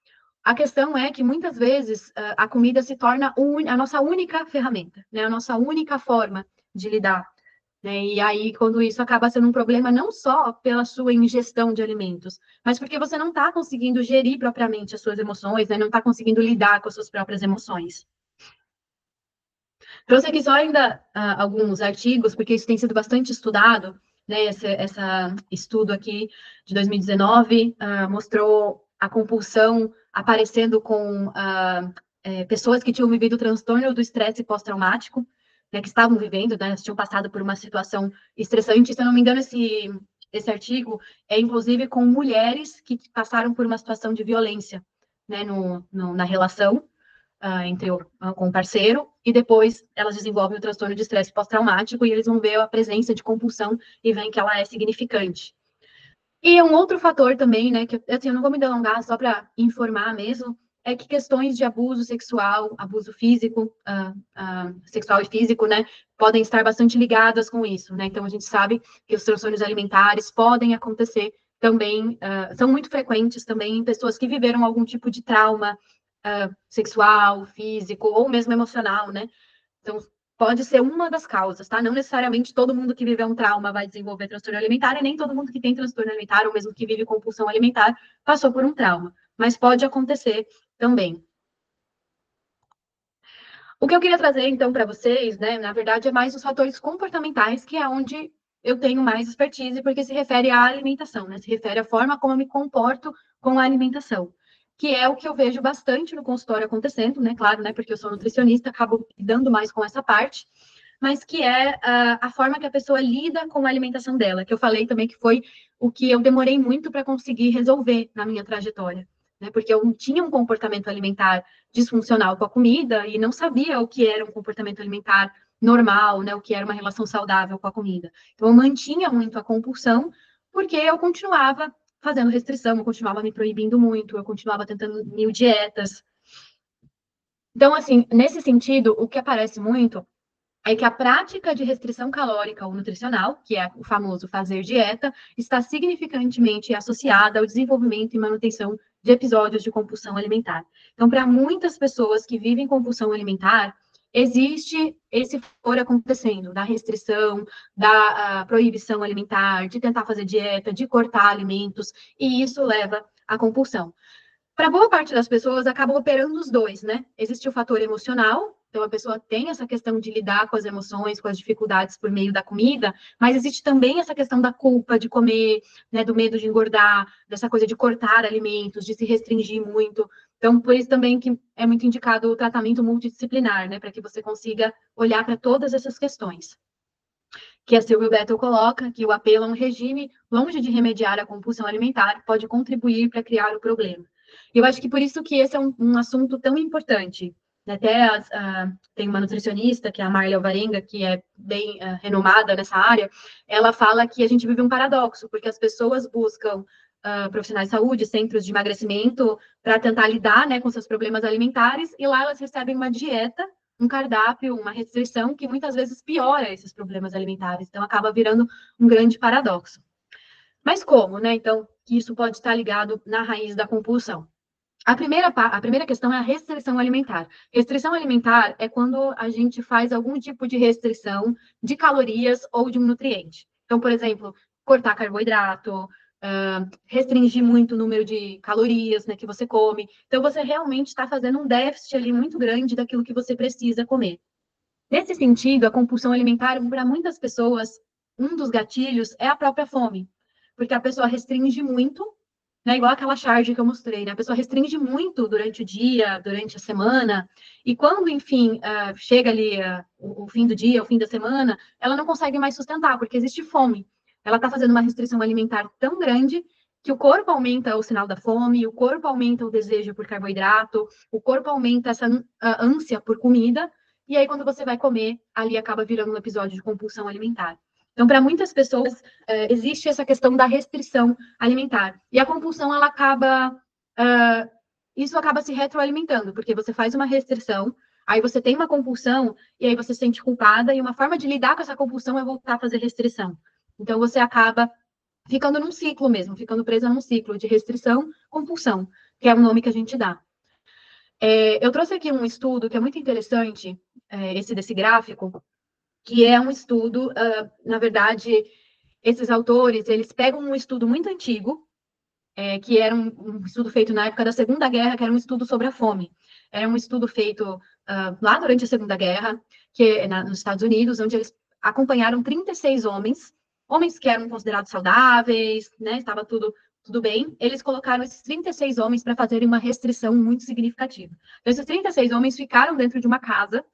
Speaker 1: A questão é que muitas vezes a comida se torna a nossa única ferramenta, né? A nossa única forma de lidar. Né? E aí, quando isso acaba sendo um problema, não só pela sua ingestão de alimentos, mas porque você não está conseguindo gerir propriamente as suas emoções, né? Não está conseguindo lidar com as suas próprias emoções. Trouxe aqui só ainda alguns artigos, porque isso tem sido bastante estudado, né? Esse estudo aqui de 2019 mostrou a compulsão aparecendo com pessoas que tinham vivido o transtorno do estresse pós-traumático, né, que estavam vivendo, né, tinham passado por uma situação estressante. Se eu não me engano, esse artigo é inclusive com mulheres que passaram por uma situação de violência, né, na relação com o parceiro, e depois elas desenvolvem o transtorno de estresse pós-traumático, e eles vão ver a presença de compulsão e veem que ela é significante. E um outro fator também, né, que assim, eu não vou me delongar, só para informar mesmo, é que questões de abuso sexual, abuso físico, sexual e físico, né, podem estar bastante ligadas com isso, né? Então a gente sabe que os transtornos alimentares podem acontecer também, são muito frequentes também em pessoas que viveram algum tipo de trauma sexual, físico ou mesmo emocional, né? Então pode ser uma das causas, tá? Não necessariamente todo mundo que vive um trauma vai desenvolver transtorno alimentar, e nem todo mundo que tem transtorno alimentar, ou mesmo que vive compulsão alimentar, passou por um trauma. Mas pode acontecer também. O que eu queria trazer, então, para vocês, né, na verdade, é mais os fatores comportamentais, que é onde eu tenho mais expertise, porque se refere à alimentação, né? Se refere à forma como eu me comporto com a alimentação, que é o que eu vejo bastante no consultório acontecendo, né? Claro, né? Porque eu sou nutricionista, acabo lidando mais com essa parte, mas que é a forma que a pessoa lida com a alimentação dela, que eu falei também que foi o que eu demorei muito para conseguir resolver na minha trajetória, né? Porque eu tinha um comportamento alimentar disfuncional com a comida e não sabia o que era um comportamento alimentar normal, né? O que era uma relação saudável com a comida. Então, eu mantinha muito a compulsão, porque eu continuava fazendo restrição, eu continuava me proibindo muito, eu continuava tentando mil dietas. Então, assim, nesse sentido, o que aparece muito é que a prática de restrição calórica ou nutricional, que é o famoso fazer dieta, está significantemente associada ao desenvolvimento e manutenção de episódios de compulsão alimentar. Então, para muitas pessoas que vivem compulsão alimentar, existe esse fator acontecendo, da restrição, da proibição alimentar, de tentar fazer dieta, de cortar alimentos, e isso leva à compulsão. Para boa parte das pessoas, acabam operando os dois, né? Existe o fator emocional, então a pessoa tem essa questão de lidar com as emoções, com as dificuldades por meio da comida, mas existe também essa questão da culpa de comer, né, do medo de engordar, dessa coisa de cortar alimentos, de se restringir muito. Então, por isso também que é muito indicado o tratamento multidisciplinar, né, para que você consiga olhar para todas essas questões. Que a Silvia Bettel coloca que o apelo a um regime longe de remediar a compulsão alimentar pode contribuir para criar o problema. E eu acho que por isso que esse é um assunto tão importante. Até tem uma nutricionista, que é a Marlia Alvarenga, que é bem renomada nessa área, ela fala que a gente vive um paradoxo, porque as pessoas buscam profissionais de saúde, centros de emagrecimento, para tentar lidar, né, com seus problemas alimentares, e lá elas recebem uma dieta, um cardápio, uma restrição que muitas vezes piora esses problemas alimentares. Então, acaba virando um grande paradoxo. Mas como, né? Então, que isso pode estar ligado na raiz da compulsão. A primeira questão é a restrição alimentar. Restrição alimentar é quando a gente faz algum tipo de restrição de calorias ou de um nutriente. Então, por exemplo, cortar carboidrato, restringir muito o número de calorias, né, que você come. Então, você realmente está fazendo um déficit ali muito grande daquilo que você precisa comer. Nesse sentido, a compulsão alimentar, para muitas pessoas, um dos gatilhos é a própria fome, porque a pessoa restringe muito, né, igual aquela charge que eu mostrei, né, a pessoa restringe muito durante o dia, durante a semana, e quando, enfim, chega ali o fim do dia, o fim da semana, ela não consegue mais sustentar, porque existe fome. Ela está fazendo uma restrição alimentar tão grande que o corpo aumenta o sinal da fome, o corpo aumenta o desejo por carboidrato, o corpo aumenta essa ânsia por comida, e aí, quando você vai comer, ali acaba virando um episódio de compulsão alimentar. Então, para muitas pessoas, existe essa questão da restrição alimentar. E a compulsão, ela acaba. Isso acaba se retroalimentando, porque você faz uma restrição, aí você tem uma compulsão, e aí você se sente culpada, e uma forma de lidar com essa compulsão é voltar a fazer restrição. Então, você acaba ficando num ciclo mesmo, ficando presa num ciclo de restrição, compulsão, que é o nome que a gente dá. Eu trouxe aqui um estudo que é muito interessante, esse desse gráfico, que é um estudo, na verdade, esses autores, eles pegam um estudo muito antigo, que era um estudo feito na época da Segunda Guerra, que era um estudo sobre a fome. Era um estudo feito lá durante a Segunda Guerra, nos Estados Unidos, onde eles acompanharam 36 homens, homens que eram considerados saudáveis, né, estava tudo bem. Eles colocaram esses 36 homens para fazerem uma restrição muito significativa. Então, esses 36 homens ficaram dentro de uma casa,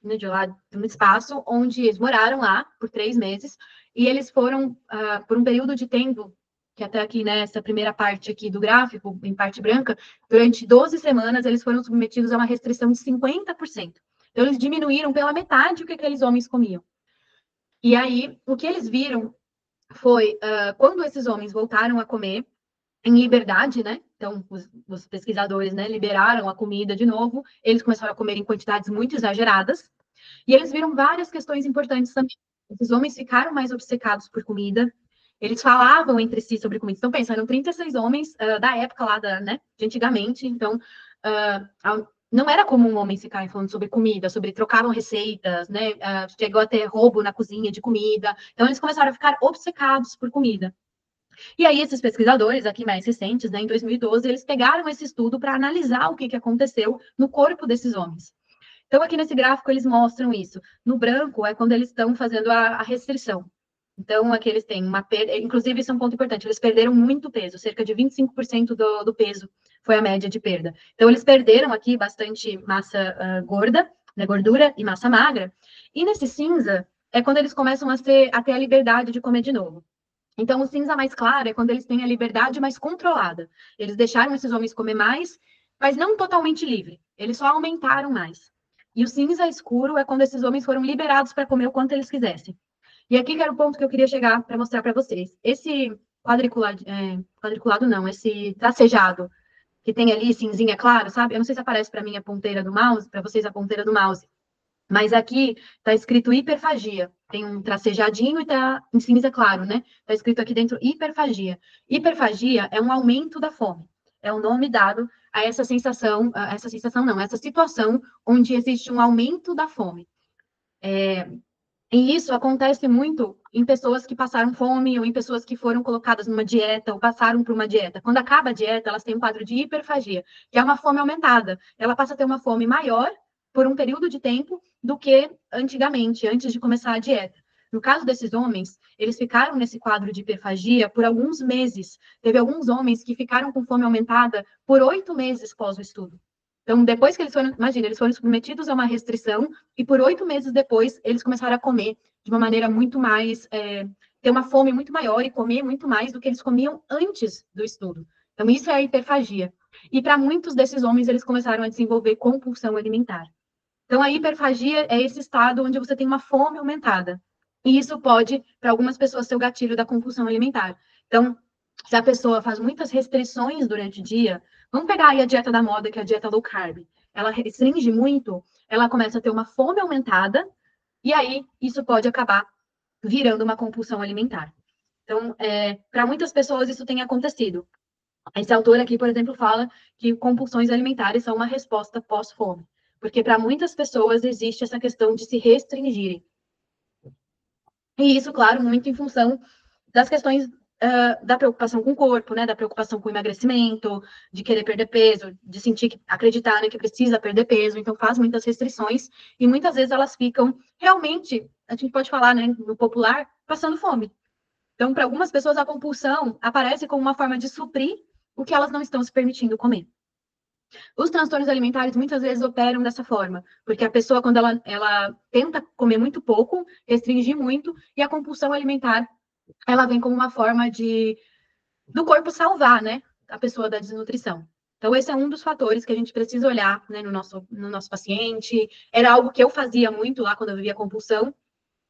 Speaker 1: né, de lá, de um espaço onde eles moraram lá por 3 meses, e eles foram, por um período de tempo, que até aqui nessa primeira parte aqui do gráfico, em parte branca, durante 12 semanas, eles foram submetidos a uma restrição de 50%. Então, eles diminuíram pela metade o que aqueles homens comiam. E aí, o que eles viram foi, quando esses homens voltaram a comer, em liberdade, né? Então, os pesquisadores, né, liberaram a comida de novo, eles começaram a comer em quantidades muito exageradas, e eles viram várias questões importantes também. Esses homens ficaram mais obcecados por comida, eles falavam entre si sobre comida. Então, pensa, eram 36 homens da época lá, né, de antigamente, então, não era comum homens ficarem falando sobre comida, sobre trocavam receitas, né? Chegou a ter roubo na cozinha de comida. Então, eles começaram a ficar obcecados por comida. E aí, esses pesquisadores, aqui mais recentes, né, em 2012, eles pegaram esse estudo para analisar o que aconteceu no corpo desses homens. Então, aqui nesse gráfico, eles mostram isso. No branco é quando eles estão fazendo a restrição. Então, aqui eles têm uma perda, inclusive, isso é um ponto importante, eles perderam muito peso, cerca de 25% do peso foi a média de perda. Então, eles perderam aqui bastante massa gorda, né, gordura e massa magra. E nesse cinza é quando eles começam a ter a liberdade de comer de novo. Então, o cinza mais claro é quando eles têm a liberdade mais controlada. Eles deixaram esses homens comer mais, mas não totalmente livre. Eles só aumentaram mais. E o cinza escuro é quando esses homens foram liberados para comer o quanto eles quisessem. E aqui que era o ponto que eu queria chegar para mostrar para vocês. Esse quadriculado não, esse tracejado que tem ali cinzinha claro, sabe? Eu não sei se aparece para mim a ponteira do mouse, para vocês a ponteira do mouse. Mas aqui está escrito hiperfagia. Tem um tracejadinho e está em cinza claro, né? Está escrito aqui dentro hiperfagia. Hiperfagia é um aumento da fome. É o nome dado a essa sensação não, essa situação onde existe um aumento da fome. E isso acontece muito em pessoas que passaram fome ou em pessoas que foram colocadas numa dieta ou passaram por uma dieta. Quando acaba a dieta, elas têm um quadro de hiperfagia, que é uma fome aumentada. Ela passa a ter uma fome maior por um período de tempo do que antigamente, antes de começar a dieta. No caso desses homens, eles ficaram nesse quadro de hiperfagia por alguns meses. Teve alguns homens que ficaram com fome aumentada por 8 meses pós o estudo. Então, depois que eles foram, imagina, eles foram submetidos a uma restrição e por 8 meses depois eles começaram a comer de uma maneira muito mais, ter uma fome muito maior e comer muito mais do que eles comiam antes do estudo. Então, isso é a hiperfagia. E para muitos desses homens, eles começaram a desenvolver compulsão alimentar. Então, a hiperfagia é esse estado onde você tem uma fome aumentada. E isso pode, para algumas pessoas, ser o gatilho da compulsão alimentar. Então, se a pessoa faz muitas restrições durante o dia, vamos pegar aí a dieta da moda, que é a dieta low carb. Ela restringe muito, ela começa a ter uma fome aumentada, e aí isso pode acabar virando uma compulsão alimentar. Então, para muitas pessoas isso tem acontecido. Esse autor aqui, por exemplo, fala que compulsões alimentares são uma resposta pós-fome, porque para muitas pessoas existe essa questão de se restringirem. E isso, claro, muito em função das questões da preocupação com o corpo, né, da preocupação com o emagrecimento, de querer perder peso, de sentir, acreditar, né, que precisa perder peso, então faz muitas restrições, e muitas vezes elas ficam realmente, a gente pode falar, né, no popular, passando fome. Então, para algumas pessoas, a compulsão aparece como uma forma de suprir o que elas não estão se permitindo comer. Os transtornos alimentares muitas vezes operam dessa forma, porque a pessoa, quando ela tenta comer muito pouco, restringir muito, e a compulsão alimentar, ela vem como uma forma do corpo salvar, né, a pessoa da desnutrição. Então, esse é um dos fatores que a gente precisa olhar, né, no nosso paciente. Era algo que eu fazia muito lá quando eu vivia compulsão.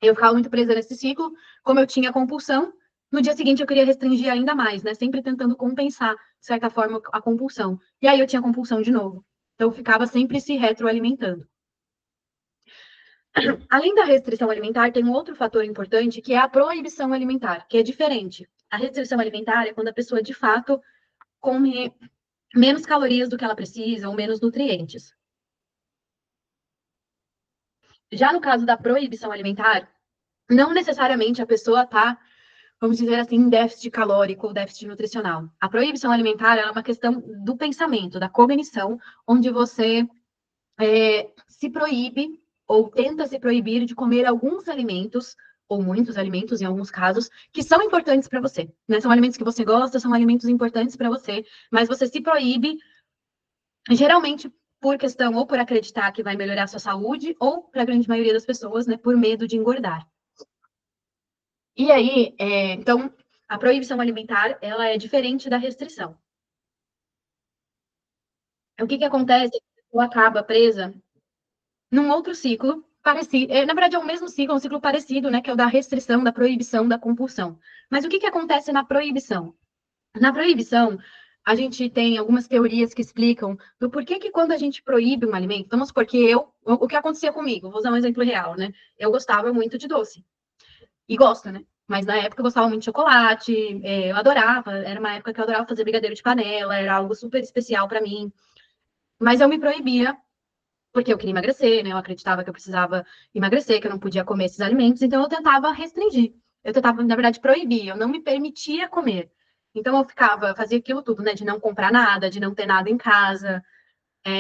Speaker 1: Eu ficava muito presa nesse ciclo. Como eu tinha compulsão, no dia seguinte eu queria restringir ainda mais, né? Sempre tentando compensar, de certa forma, a compulsão. E aí eu tinha compulsão de novo. Então, eu ficava sempre se retroalimentando. Além da restrição alimentar, tem um outro fator importante, que é a proibição alimentar, que é diferente. A restrição alimentar é quando a pessoa, de fato, come menos calorias do que ela precisa ou menos nutrientes. Já no caso da proibição alimentar, não necessariamente a pessoa está, vamos dizer assim, em déficit calórico ou déficit nutricional. A proibição alimentar é uma questão do pensamento, da cognição, onde você se proíbe ou tenta se proibir de comer alguns alimentos, ou muitos alimentos, em alguns casos, que são importantes para você. Né? São alimentos que você gosta, são alimentos importantes para você, mas você se proíbe, geralmente por questão ou por acreditar que vai melhorar a sua saúde, ou, para a grande maioria das pessoas, né, por medo de engordar. E aí, então, a proibição alimentar, ela é diferente da restrição. O que acontece? A pessoa acaba presa num outro ciclo parecido. Na verdade, é o mesmo ciclo, um ciclo parecido, né? Que é o da restrição, da proibição, da compulsão. Mas o que acontece na proibição? Na proibição, a gente tem algumas teorias que explicam do porquê que quando a gente proíbe um alimento, vamos supor que o que acontecia comigo, vou usar um exemplo real, né? Eu gostava muito de doce. E gosto, né? Mas na época eu gostava muito de chocolate, eu adorava, era uma época que eu adorava fazer brigadeiro de panela, era algo super especial para mim. Mas eu me proibia porque eu queria emagrecer, né? Eu acreditava que eu precisava emagrecer, que eu não podia comer esses alimentos, então eu tentava restringir. Eu tentava, na verdade, proibir, eu não me permitia comer. Então eu ficava, fazia aquilo tudo, né? De não comprar nada, de não ter nada em casa,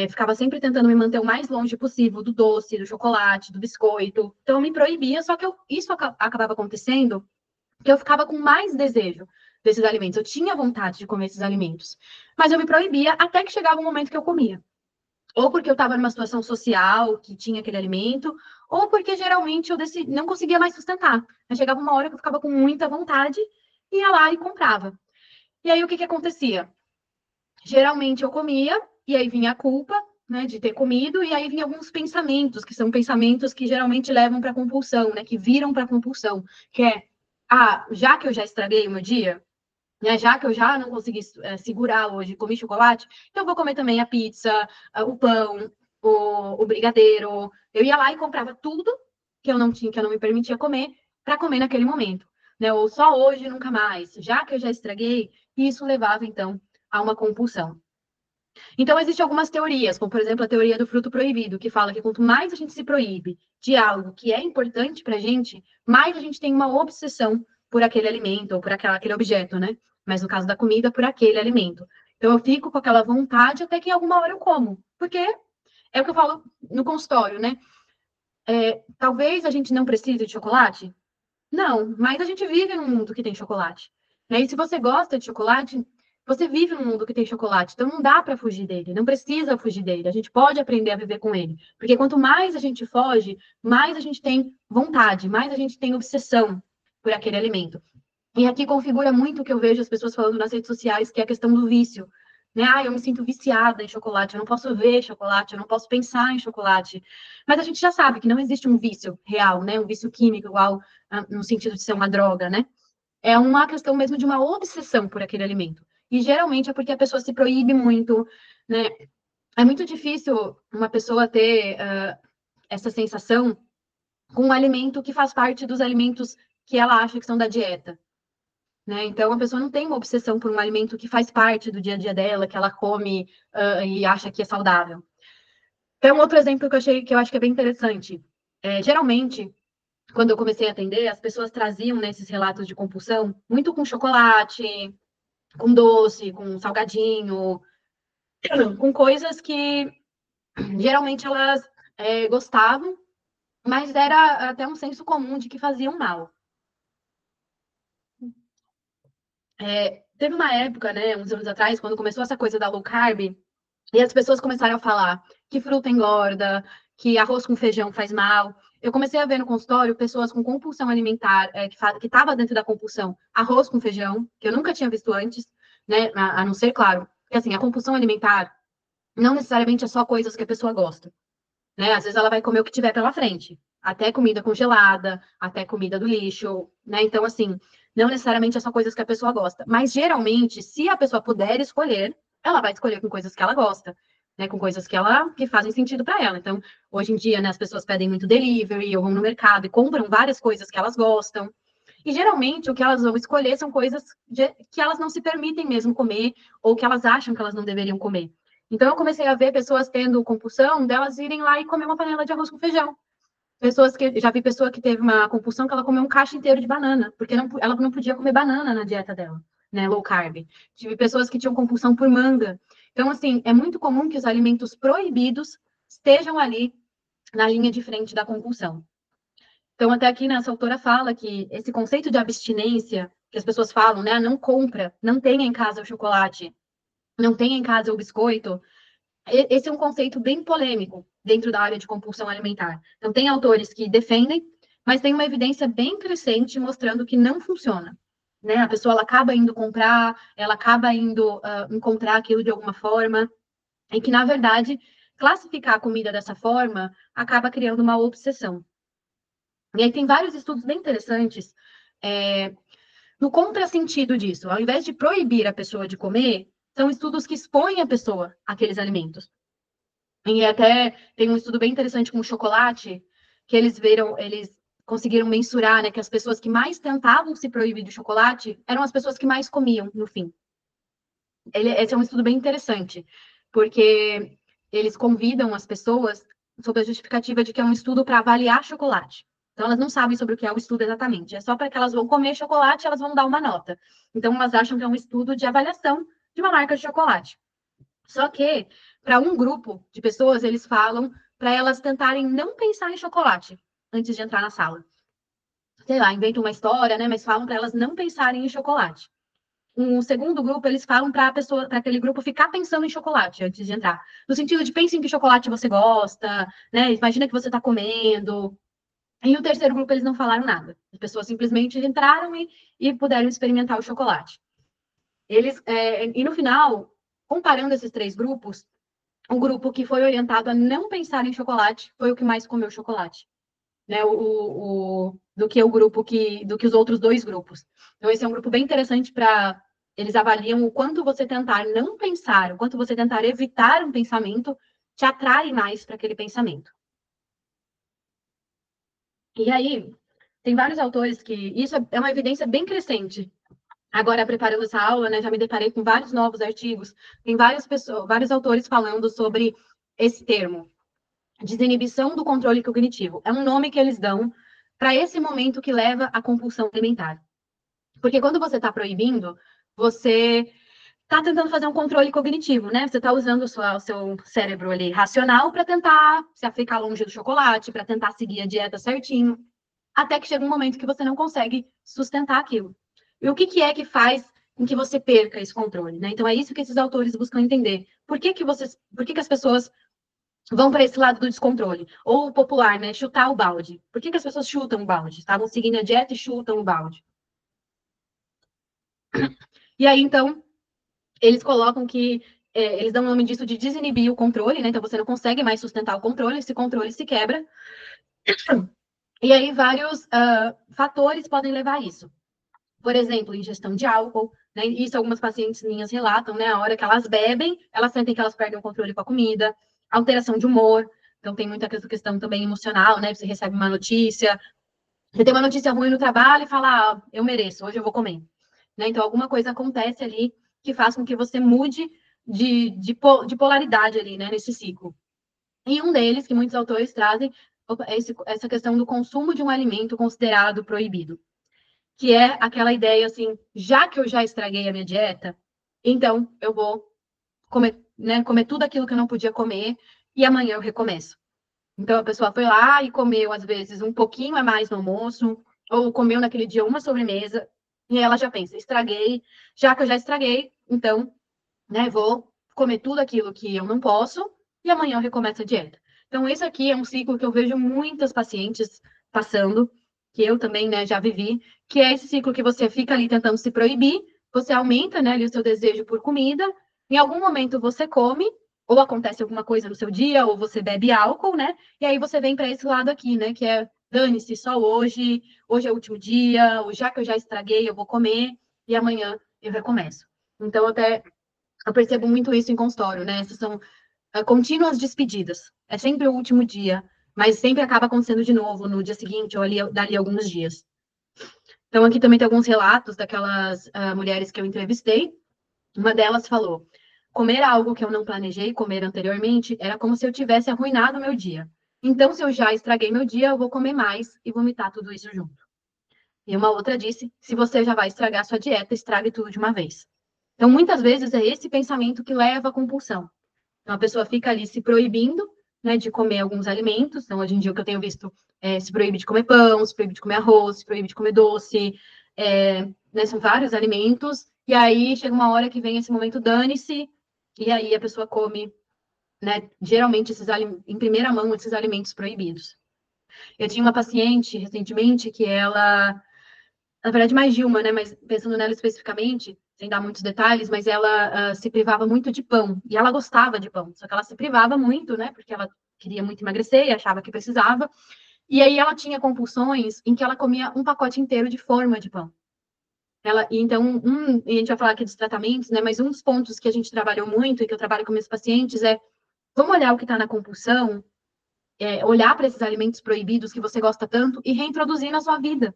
Speaker 1: ficava sempre tentando me manter o mais longe possível do doce, do chocolate, do biscoito. Então eu me proibia, só que isso acabava acontecendo, que eu ficava com mais desejo desses alimentos. Eu tinha vontade de comer esses alimentos, mas eu me proibia até que chegava um momento que eu comia. Ou porque eu estava numa situação social que tinha aquele alimento, ou porque geralmente eu não conseguia mais sustentar. Aí chegava uma hora que eu ficava com muita vontade, ia lá e comprava. E aí o que que acontecia? Geralmente eu comia, e aí vinha a culpa, né, de ter comido, e aí vinha alguns pensamentos, que são pensamentos que geralmente levam para compulsão, né, que viram para compulsão, que é, já que eu já estraguei o meu dia, né, já que eu já não consegui segurar hoje, comi chocolate, então eu vou comer também a pizza, o pão, o brigadeiro. Eu ia lá e comprava tudo que eu não tinha, que eu não me permitia comer, para comer naquele momento, né? Ou só hoje, nunca mais. Já que eu já estraguei, isso levava então a uma compulsão. Então, existem algumas teorias, como, por exemplo, a teoria do fruto proibido, que fala que quanto mais a gente se proíbe de algo que é importante para a gente, mais a gente tem uma obsessão por aquele alimento ou por aquele objeto, né? Mas no caso da comida, por aquele alimento. Então, eu fico com aquela vontade até que em alguma hora eu como. Porque é o que eu falo no consultório, né? Talvez a gente não precise de chocolate, não, mas a gente vive num mundo que tem chocolate. Né? E se você gosta de chocolate, você vive num mundo que tem chocolate. Então não dá para fugir dele, não precisa fugir dele. A gente pode aprender a viver com ele. Porque quanto mais a gente foge, mais a gente tem vontade, mais a gente tem obsessão por aquele alimento. E aqui configura muito o que eu vejo as pessoas falando nas redes sociais, que é a questão do vício. Né? Eu me sinto viciada em chocolate, eu não posso ver chocolate, eu não posso pensar em chocolate. Mas a gente já sabe que não existe um vício real, né? Um vício químico, igual no sentido de ser uma droga, né? É uma questão mesmo de uma obsessão por aquele alimento. E geralmente é porque a pessoa se proíbe muito, né? É muito difícil uma pessoa ter essa sensação com um alimento que faz parte dos alimentos que ela acha que são da dieta. Né? Então, a pessoa não tem uma obsessão por um alimento que faz parte do dia a dia dela, que ela come e acha que é saudável. Tem um outro exemplo que eu acho que é bem interessante. Geralmente, quando eu comecei a atender, as pessoas traziam nesses relatos de compulsão muito com chocolate, com doce, com salgadinho, com coisas que geralmente elas gostavam, mas era até um senso comum de que faziam mal. Teve uma época, né, uns anos atrás, quando começou essa coisa da low carb, e as pessoas começaram a falar que fruta engorda, que arroz com feijão faz mal. Eu comecei a ver no consultório pessoas com compulsão alimentar, que estava dentro da compulsão, arroz com feijão, que eu nunca tinha visto antes, né? A não ser, claro, que assim, a compulsão alimentar não necessariamente é só coisas que a pessoa gosta, né? Às vezes ela vai comer o que tiver pela frente, até comida congelada, até comida do lixo, né? Então, assim, não necessariamente é só coisas que a pessoa gosta, mas geralmente, se a pessoa puder escolher, ela vai escolher com coisas que ela gosta, né? Com coisas que fazem sentido para ela. Então, hoje em dia, né, as pessoas pedem muito delivery ou vão no mercado e compram várias coisas que elas gostam. E geralmente o que elas vão escolher são coisas que elas não se permitem mesmo comer ou que elas acham que elas não deveriam comer. Então, eu comecei a ver pessoas tendo compulsão delas irem lá e comer uma panela de arroz com feijão. Já vi pessoa que teve uma compulsão que ela comeu um cacho inteiro de banana, porque ela não podia comer banana na dieta dela, né, low carb. Tive pessoas que tinham compulsão por manga. Então, assim, é muito comum que os alimentos proibidos estejam ali na linha de frente da compulsão. Então, até aqui, nessa autora fala que esse conceito de abstinência, que as pessoas falam, né, não compra, não tenha em casa o chocolate, não tenha em casa o biscoito, esse é um conceito bem polêmico dentro da área de compulsão alimentar. Então, tem autores que defendem, mas tem uma evidência bem crescente mostrando que não funciona. Né? A pessoa ela acaba indo comprar, ela acaba indo encontrar aquilo de alguma forma, e que, na verdade, classificar a comida dessa forma acaba criando uma obsessão. E aí tem vários estudos bem interessantes no contrassentido disso. Ao invés de proibir a pessoa de comer, são estudos que expõem a pessoa àqueles alimentos. E até tem um estudo bem interessante com o chocolate, que eles conseguiram mensurar, né, que as pessoas que mais tentavam se proibir do chocolate eram as pessoas que mais comiam, no fim. Esse é um estudo bem interessante, porque eles convidam as pessoas sob a justificativa de que é um estudo para avaliar chocolate. Então, elas não sabem sobre o que é o estudo exatamente. É só para que elas vão comer chocolate, elas vão dar uma nota. Então, elas acham que é um estudo de avaliação de uma marca de chocolate. Só que, para um grupo de pessoas, eles falam para elas tentarem não pensar em chocolate antes de entrar na sala. Sei lá, inventam uma história, né? Mas falam para elas não pensarem em chocolate. Um segundo grupo, eles falam para a pessoa, para aquele grupo ficar pensando em chocolate antes de entrar. No sentido de pense em que chocolate você gosta, né? Imagina que você está comendo. E o terceiro grupo, eles não falaram nada. As pessoas simplesmente entraram e puderam experimentar o chocolate. E no final, comparando esses três grupos, o grupo que foi orientado a não pensar em chocolate foi o que mais comeu chocolate, né? Do que do que os outros dois grupos. Então, esse é um grupo bem interessante para eles avaliam o quanto você tentar não pensar, o quanto você tentar evitar um pensamento te atrai mais para aquele pensamento. E aí, tem vários autores que isso é uma evidência bem crescente. Agora, preparando essa aula, né, já me deparei com vários novos artigos, tem várias pessoas, vários autores falando sobre esse termo, desinibição do controle cognitivo. É um nome que eles dão para esse momento que leva à compulsão alimentar. Porque quando você está proibindo, você está tentando fazer um controle cognitivo, né? Você está usando o seu cérebro ali racional para tentar se ficar longe do chocolate, para tentar seguir a dieta certinho, até que chega um momento que você não consegue sustentar aquilo. E o que é que faz com que você perca esse controle, né? Então é isso que esses autores buscam entender. Por que as pessoas vão para esse lado do descontrole? Ou o popular, né? Chutar o balde. Por que as pessoas chutam o balde? Estavam seguindo a dieta e chutam o balde. E aí, então, eles colocam que eles dão o nome disso de desinibir o controle, né? Então você não consegue mais sustentar o controle, esse controle se quebra. E aí vários fatores podem levar a isso. Por exemplo, ingestão de álcool, né? Isso algumas pacientes minhas relatam, né? A hora que elas bebem, elas sentem que elas perdem o controle com a comida, alteração de humor, então tem muita questão também emocional, né? Você recebe uma notícia, você tem uma notícia ruim no trabalho e fala, ah, eu mereço, hoje eu vou comer. Né? Então, alguma coisa acontece ali que faz com que você mude de polaridade ali, né? Nesse ciclo. E um deles, que muitos autores trazem, é essa questão do consumo de um alimento considerado proibido. Que é aquela ideia assim, já que eu já estraguei a minha dieta, então eu vou comer, né, comer tudo aquilo que eu não podia comer e amanhã eu recomeço. Então a pessoa foi lá e comeu, às vezes, um pouquinho a mais no almoço, ou comeu naquele dia uma sobremesa, e ela já pensa, estraguei, já que eu já estraguei, então, né, vou comer tudo aquilo que eu não posso e amanhã eu recomeço a dieta. Então, esse aqui é um ciclo que eu vejo muitas pacientes passando, que eu também, né, já vivi, que é esse ciclo que você fica ali tentando se proibir, você aumenta, né, ali o seu desejo por comida, em algum momento você come, ou acontece alguma coisa no seu dia, ou você bebe álcool, né, e aí você vem para esse lado aqui, né, que é dane-se, só hoje, hoje é o último dia, ou já que eu já estraguei, eu vou comer, e amanhã eu recomeço. Então, até eu percebo muito isso em consultório, né? Essas são contínuas despedidas. É sempre o último dia, mas sempre acaba acontecendo de novo no dia seguinte ou ali, dali alguns dias. Então, aqui também tem alguns relatos daquelas mulheres que eu entrevistei. Uma delas falou: comer algo que eu não planejei comer anteriormente era como se eu tivesse arruinado o meu dia. Então, se eu já estraguei meu dia, eu vou comer mais e vomitar tudo isso junto. E uma outra disse: se você já vai estragar sua dieta, estrague tudo de uma vez. Então, muitas vezes é esse pensamento que leva à compulsão. Então, a pessoa fica ali se proibindo, né, de comer alguns alimentos. Então, hoje em dia, o que eu tenho visto se proíbe de comer pão, se proíbe de comer arroz, se proíbe de comer doce, né, são vários alimentos. E aí chega uma hora que vem esse momento, dane-se, e aí a pessoa come, né, geralmente em primeira mão, esses alimentos proibidos. Eu tinha uma paciente recentemente que ela, na verdade, mais de uma, né, mas pensando nela especificamente, sem dar muitos detalhes, mas ela se privava muito de pão, e ela gostava de pão, só que ela se privava muito, né, porque ela queria muito emagrecer e achava que precisava, e aí ela tinha compulsões em que ela comia um pacote inteiro de forma de pão. Então, e a gente vai falar aqui dos tratamentos, né, mas um dos pontos que a gente trabalhou muito, e que eu trabalho com meus pacientes, vamos olhar o que está na compulsão, olhar para esses alimentos proibidos que você gosta tanto e reintroduzir na sua vida.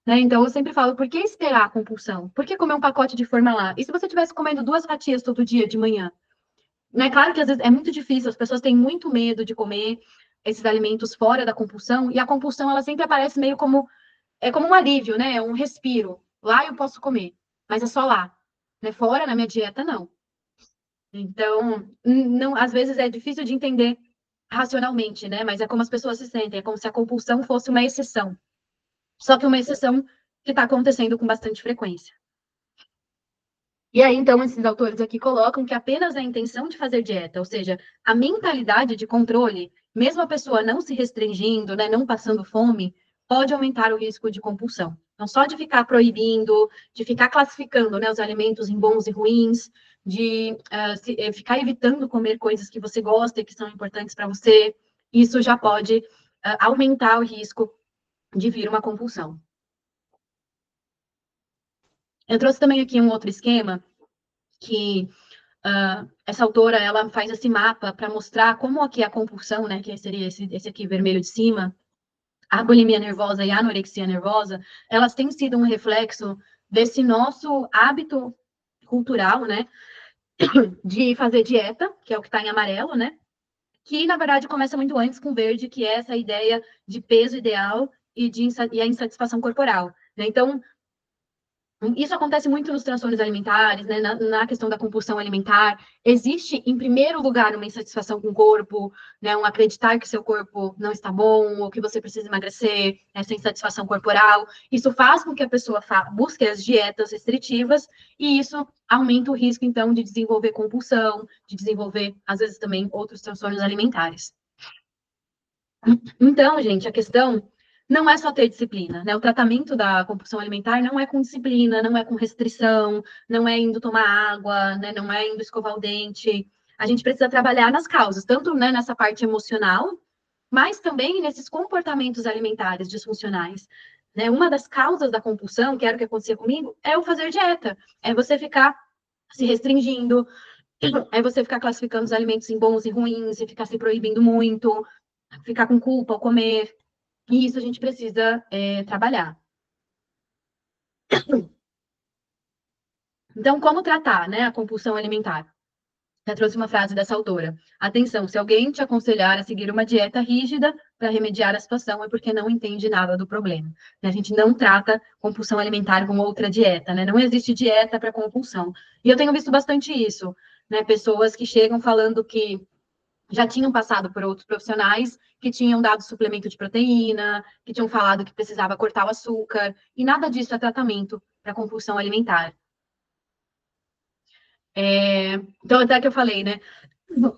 Speaker 1: Né? Então, eu sempre falo, por que esperar a compulsão? Por que comer um pacote de forma lá? E se você estivesse comendo 2 fatias todo dia de manhã? Né? Claro que às vezes é muito difícil, as pessoas têm muito medo de comer, esses alimentos fora da compulsão, e a compulsão, ela sempre aparece meio como, como um alívio, né? Um respiro. Lá eu posso comer, mas é só lá, né? Fora, na minha dieta, não. Então, não, às vezes é difícil de entender racionalmente, né? Mas é como as pessoas se sentem, é como se a compulsão fosse uma exceção. Só que uma exceção que está acontecendo com bastante frequência. E aí, então, esses autores aqui colocam que apenas a intenção de fazer dieta, ou seja, a mentalidade de controle, mesmo a pessoa não se restringindo, né, não passando fome, pode aumentar o risco de compulsão. Então, só de ficar proibindo, de ficar classificando, né, os alimentos em bons e ruins, de ficar evitando comer coisas que você gosta e que são importantes para você, isso já pode aumentar o risco de vir uma compulsão. Eu trouxe também aqui um outro esquema que essa autora, ela faz esse mapa para mostrar como aqui a compulsão, né, que seria esse aqui vermelho de cima, a bulimia nervosa e a anorexia nervosa, elas têm sido um reflexo desse nosso hábito cultural, né, de fazer dieta, que é o que está em amarelo, né, que na verdade começa muito antes com verde, que é essa ideia de peso ideal e a insatisfação corporal, né? Então, isso acontece muito nos transtornos alimentares, né? Na questão da compulsão alimentar. Existe, em primeiro lugar, uma insatisfação com o corpo, né? Um acreditar que seu corpo não está bom, ou que você precisa emagrecer, essa insatisfação corporal. Isso faz com que a pessoa busque as dietas restritivas, e isso aumenta o risco, então, de desenvolver compulsão, de desenvolver, às vezes, também outros transtornos alimentares. Então, gente, a questão não é só ter disciplina, né? O tratamento da compulsão alimentar não é com disciplina, não é com restrição, não é indo tomar água, né? Não é indo escovar o dente. A gente precisa trabalhar nas causas, tanto, né, nessa parte emocional, mas também nesses comportamentos alimentares disfuncionais. Né? Uma das causas da compulsão, que era o que acontecia comigo, é o fazer dieta, é você ficar se restringindo, é você ficar classificando os alimentos em bons e ruins, e ficar se proibindo muito, ficar com culpa ao comer. E isso a gente precisa trabalhar. Então, como tratar, né, a compulsão alimentar? Eu trouxe uma frase dessa autora. Atenção, se alguém te aconselhar a seguir uma dieta rígida para remediar a situação, é porque não entende nada do problema. A gente não trata compulsão alimentar como outra dieta, né? Não existe dieta para compulsão. E eu tenho visto bastante isso, né? Pessoas que chegam falando que já tinham passado por outros profissionais que tinham dado suplemento de proteína, que tinham falado que precisava cortar o açúcar, e nada disso é tratamento para compulsão alimentar. Então, até que eu falei, né?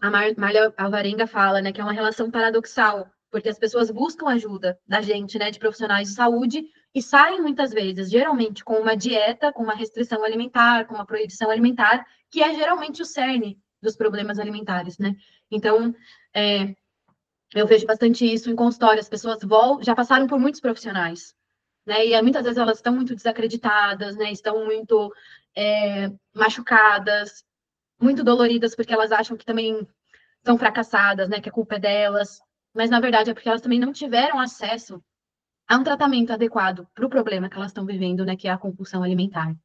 Speaker 1: A Marlia Alvarenga fala, né, que é uma relação paradoxal, porque as pessoas buscam ajuda da gente, né, de profissionais de saúde, e saem muitas vezes, geralmente, com uma dieta, com uma restrição alimentar, com uma proibição alimentar, que é geralmente o cerne dos problemas alimentares, né? Então, eu vejo bastante isso em consultório, as pessoas já passaram por muitos profissionais, né? E muitas vezes elas estão muito desacreditadas, né? Estão muito machucadas, muito doloridas, porque elas acham que também são fracassadas, né? Que a culpa é delas. Mas, na verdade, é porque elas também não tiveram acesso a um tratamento adequado para o problema que elas estão vivendo, né? Que é a compulsão alimentar.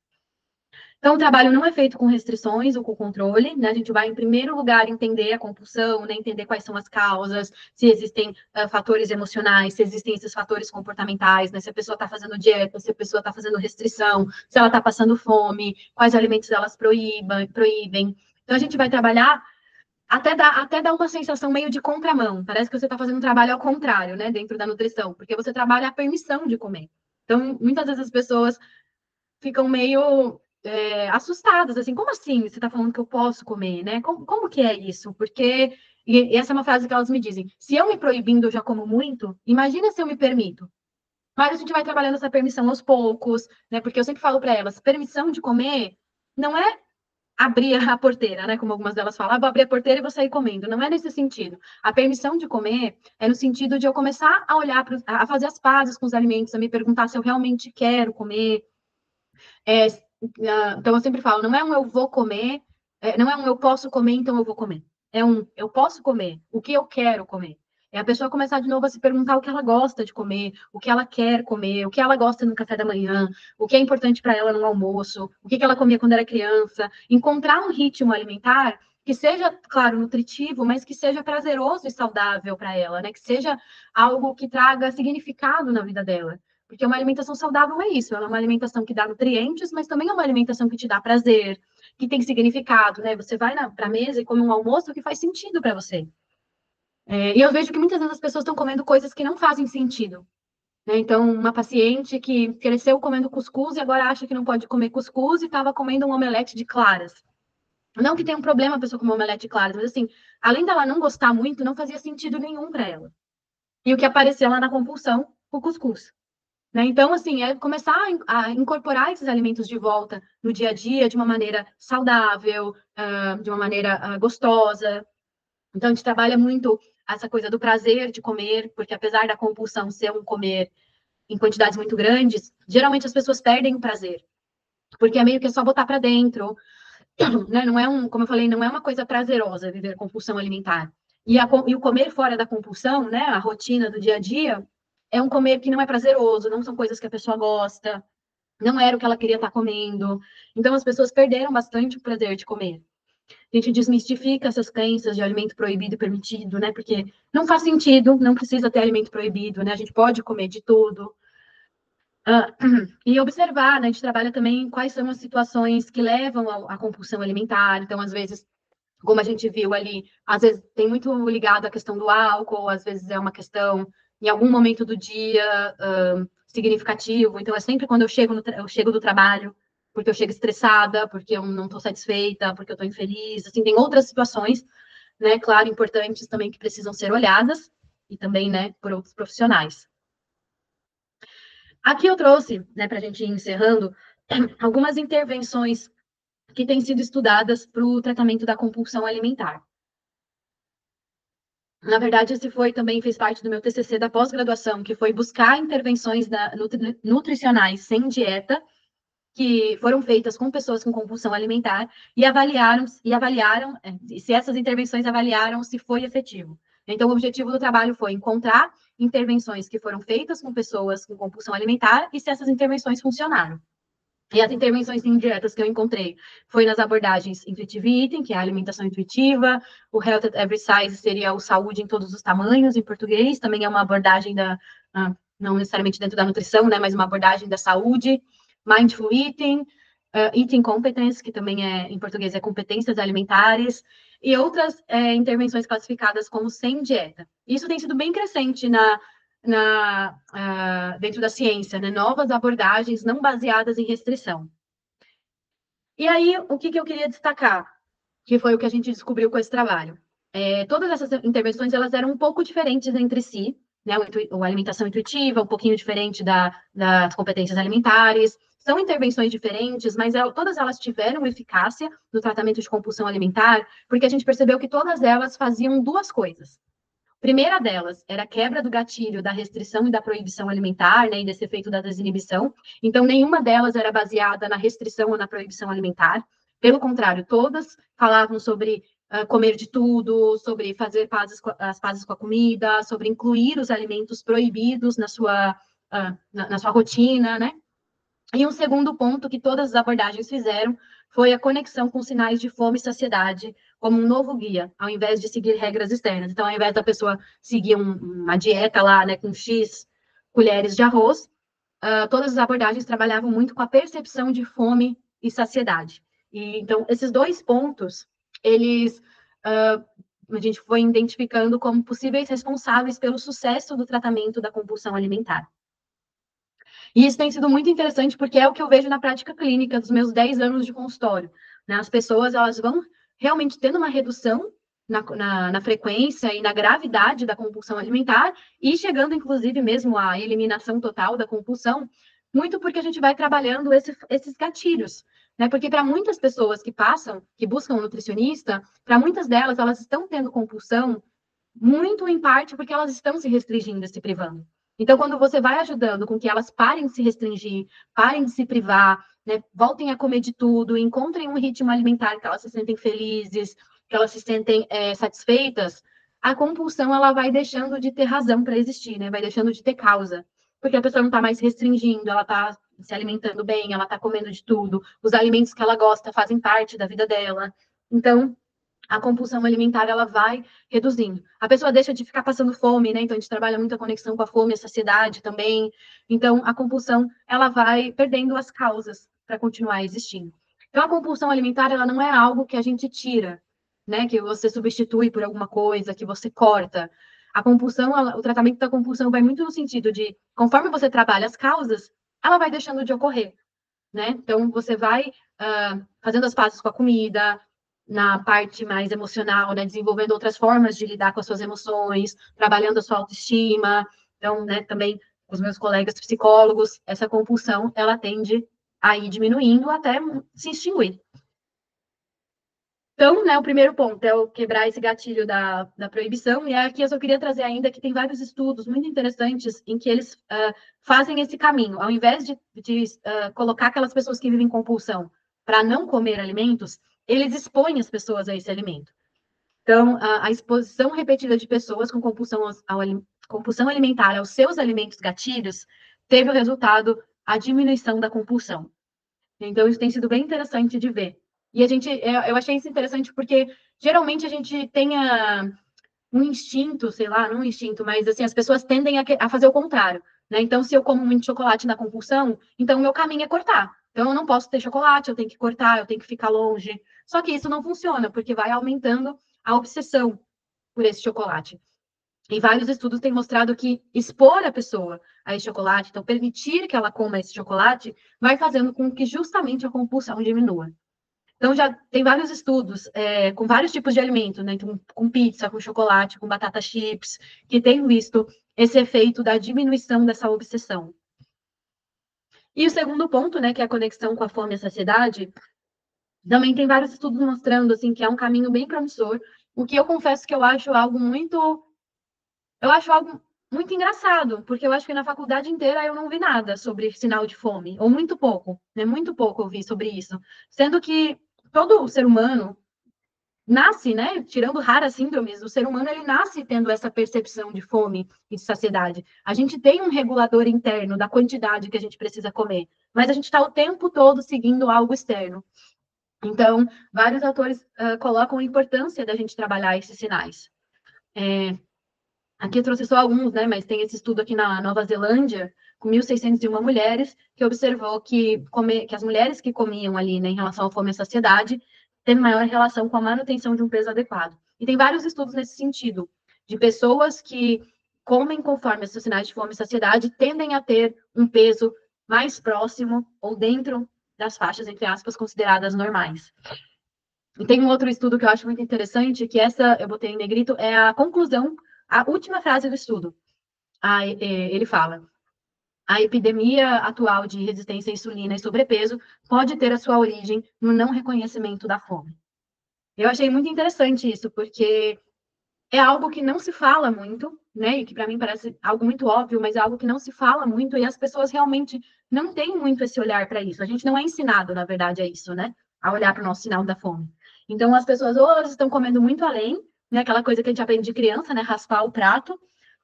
Speaker 1: Então, o trabalho não é feito com restrições ou com controle, né? A gente vai, em primeiro lugar, entender a compulsão, né? Entender quais são as causas, se existem fatores emocionais, se existem esses fatores comportamentais, né? Se a pessoa está fazendo dieta, se a pessoa está fazendo restrição, se ela está passando fome, quais alimentos elas proíbem. Então, a gente vai trabalhar até dar uma sensação meio de contramão. Parece que você está fazendo um trabalho ao contrário, né? Dentro da nutrição, porque você trabalha a permissão de comer. Então, muitas vezes as pessoas ficam meio assustadas, assim, como assim você está falando que eu posso comer, né? Como que é isso? Porque, e essa é uma frase que elas me dizem, se eu me proibindo, eu já como muito, imagina se eu me permito. Mas a gente vai trabalhando essa permissão aos poucos, né? Porque eu sempre falo para elas, permissão de comer não é abrir a porteira, né? Como algumas delas falam, vou abrir a porteira e vou sair comendo. Não é nesse sentido. A permissão de comer é no sentido de eu começar a olhar, a fazer as pazes com os alimentos, a me perguntar se eu realmente quero comer, então, eu sempre falo, não é um eu vou comer, não é um eu posso comer, então eu vou comer. É um eu posso comer, o que eu quero comer. É a pessoa começar de novo a se perguntar o que ela gosta de comer, o que ela quer comer, o que ela gosta no café da manhã, o que é importante para ela no almoço, o que ela comia quando era criança. Encontrar um ritmo alimentar que seja, claro, nutritivo, mas que seja prazeroso e saudável para ela, né? Que seja algo que traga significado na vida dela. Porque uma alimentação saudável é isso, ela é uma alimentação que dá nutrientes, mas também é uma alimentação que te dá prazer, que tem significado, né? Você vai para a mesa e come um almoço que faz sentido para você. E eu vejo que muitas vezes as pessoas estão comendo coisas que não fazem sentido, né? Então, uma paciente que cresceu comendo cuscuz e agora acha que não pode comer cuscuz e estava comendo um omelete de claras. Não que tenha um problema a pessoa comer omelete de claras, mas assim, além dela não gostar muito, não fazia sentido nenhum para ela. E o que apareceu lá na compulsão, o cuscuz. Né? Então, assim, é começar a incorporar esses alimentos de volta no dia a dia de uma maneira saudável, de uma maneira gostosa. Então, a gente trabalha muito essa coisa do prazer de comer, porque apesar da compulsão ser um comer em quantidades muito grandes, geralmente as pessoas perdem o prazer, porque é meio que só botar para dentro, né? Não é como eu falei, não é uma coisa prazerosa viver compulsão alimentar. E o comer fora da compulsão, né? A rotina do dia a dia, é um comer que não é prazeroso, não são coisas que a pessoa gosta, não era o que ela queria estar comendo. Então, as pessoas perderam bastante o prazer de comer. A gente desmistifica essas crenças de alimento proibido e permitido, né? Porque não faz sentido, não precisa ter alimento proibido, né? A gente pode comer de tudo. E observar, né? A gente trabalha também quais são as situações que levam à compulsão alimentar. Então, às vezes, como a gente viu ali, às vezes tem muito ligado à questão do álcool, às vezes é uma questão em algum momento do dia significativo. Então, é sempre quando eu chego do trabalho, porque eu chego estressada, porque eu não estou satisfeita, porque eu estou infeliz. Assim, tem outras situações, né? Claro, importantes também que precisam ser olhadas e também, né, por outros profissionais. Aqui eu trouxe, né, para a gente ir encerrando, algumas intervenções que têm sido estudadas para o tratamento da compulsão alimentar. Na verdade, esse foi também fez parte do meu TCC da pós-graduação, que foi buscar intervenções nutricionais sem dieta, que foram feitas com pessoas com compulsão alimentar e avaliaram se essas intervenções avaliaram se foi efetivo. Então, o objetivo do trabalho foi encontrar intervenções que foram feitas com pessoas com compulsão alimentar e se essas intervenções funcionaram. E as intervenções indiretas que eu encontrei foi nas abordagens Intuitive Eating, que é a alimentação intuitiva, o Health at Every Size seria o saúde em todos os tamanhos, em português, também é uma abordagem não necessariamente dentro da nutrição, né, mas uma abordagem da saúde, Mindful Eating, Eating Competence, que também em português é competências alimentares, e outras intervenções classificadas como sem dieta. Isso tem sido bem crescente dentro da ciência, né? Novas abordagens não baseadas em restrição. E aí, o que eu queria destacar, que foi o que a gente descobriu com esse trabalho. Todas essas intervenções, elas eram um pouco diferentes entre si, né? A alimentação intuitiva, um pouquinho diferente das competências alimentares, são intervenções diferentes, mas todas elas tiveram eficácia no tratamento de compulsão alimentar, porque a gente percebeu que todas elas faziam duas coisas. Primeira delas era a quebra do gatilho da restrição e da proibição alimentar, né, e desse efeito da desinibição. Então, nenhuma delas era baseada na restrição ou na proibição alimentar. Pelo contrário, todas falavam sobre comer de tudo, sobre fazer as pazes com a comida, sobre incluir os alimentos proibidos na sua rotina, né? E um segundo ponto que todas as abordagens fizeram foi a conexão com sinais de fome e saciedade como um novo guia, ao invés de seguir regras externas. Então, ao invés da pessoa seguir uma dieta lá, né, com X colheres de arroz, todas as abordagens trabalhavam muito com a percepção de fome e saciedade. E, então, esses dois pontos, a gente foi identificando como possíveis responsáveis pelo sucesso do tratamento da compulsão alimentar. E isso tem sido muito interessante porque é o que eu vejo na prática clínica dos meus 10 anos de consultório. Né? As pessoas elas vão realmente tendo uma redução na frequência e na gravidade da compulsão alimentar e chegando, inclusive, mesmo à eliminação total da compulsão, muito porque a gente vai trabalhando esses gatilhos. Né? Porque para muitas pessoas que buscam um nutricionista, para muitas delas, elas estão tendo compulsão muito em parte porque elas estão se restringindo, se privando. Então, quando você vai ajudando com que elas parem de se restringir, parem de se privar, né, voltem a comer de tudo, encontrem um ritmo alimentar que elas se sentem felizes, que elas se sentem satisfeitas, a compulsão ela vai deixando de ter razão para existir, né? Vai deixando de ter causa. Porque a pessoa não está mais restringindo, ela está se alimentando bem, ela está comendo de tudo, os alimentos que ela gosta fazem parte da vida dela. Então, a compulsão alimentar ela vai reduzindo. A pessoa deixa de ficar passando fome, né? Então a gente trabalha muito a conexão com a fome e a saciedade também. Então a compulsão ela vai perdendo as causas para continuar existindo. Então a compulsão alimentar ela não é algo que a gente tira, né? Que você substitui por alguma coisa, que você corta. A compulsão, o tratamento da compulsão vai muito no sentido de, conforme você trabalha as causas, ela vai deixando de ocorrer, né? Então você vai fazendo as pazes com a comida, na parte mais emocional, né, desenvolvendo outras formas de lidar com as suas emoções, trabalhando a sua autoestima. Então, né, também os meus colegas psicólogos, essa compulsão, ela tende a ir diminuindo até se extinguir. Então, né, o primeiro ponto é o quebrar esse gatilho da proibição, e aqui eu só queria trazer ainda que tem vários estudos muito interessantes em que eles fazem esse caminho. Ao invés de colocar aquelas pessoas que vivem compulsão para não comer alimentos, eles expõem as pessoas a esse alimento. Então, a exposição repetida de pessoas com compulsão alimentar aos seus alimentos gatilhos teve o resultado a diminuição da compulsão. Então, isso tem sido bem interessante de ver. E eu achei isso interessante porque geralmente a gente tem um instinto, sei lá, não um instinto, mas assim, as pessoas tendem a fazer o contrário, né? Então, se eu como muito chocolate na compulsão, então o meu caminho é cortar. Então, eu não posso ter chocolate, eu tenho que cortar, eu tenho que ficar longe. Só que isso não funciona, porque vai aumentando a obsessão por esse chocolate. E vários estudos têm mostrado que expor a pessoa a esse chocolate, então permitir que ela coma esse chocolate, vai fazendo com que justamente a compulsão diminua. Então, já tem vários estudos com vários tipos de alimento, né? Então, com pizza, com chocolate, com batata chips, que têm visto esse efeito da diminuição dessa obsessão. E o segundo ponto, né, que é a conexão com a fome e a saciedade, também tem vários estudos mostrando, assim, que é um caminho bem promissor, o que eu confesso que eu acho algo muito engraçado, porque eu acho que na faculdade inteira eu não vi nada sobre sinal de fome, ou muito pouco, né? Muito pouco eu vi sobre isso. Sendo que todo ser humano nasce, né? Tirando raras síndromes, o ser humano ele nasce tendo essa percepção de fome e de saciedade. A gente tem um regulador interno da quantidade que a gente precisa comer, mas a gente está o tempo todo seguindo algo externo. Então, vários autores colocam a importância da gente trabalhar esses sinais. Aqui eu trouxe só alguns, né? Mas tem esse estudo aqui na Nova Zelândia, com 1.601 mulheres, que observou que as mulheres que comiam ali, né, em relação à fome e à saciedade, teve maior relação com a manutenção de um peso adequado. E tem vários estudos nesse sentido, de pessoas que comem conforme esses sinais de fome e saciedade, tendem a ter um peso mais próximo ou dentro das faixas, entre aspas, consideradas normais. E tem um outro estudo que eu acho muito interessante, que essa, eu botei em negrito, é a conclusão, a última frase do estudo. Ele fala: a epidemia atual de resistência à insulina e sobrepeso pode ter a sua origem no não reconhecimento da fome. Eu achei muito interessante isso, porque é algo que não se fala muito, né? E que para mim parece algo muito óbvio, mas é algo que não se fala muito e as pessoas realmente não têm muito esse olhar para isso. A gente não é ensinado, na verdade, a isso, né? A olhar para o nosso sinal da fome. Então as pessoas ou elas estão comendo muito além, né? Aquela coisa que a gente aprende de criança, né? Raspar o prato,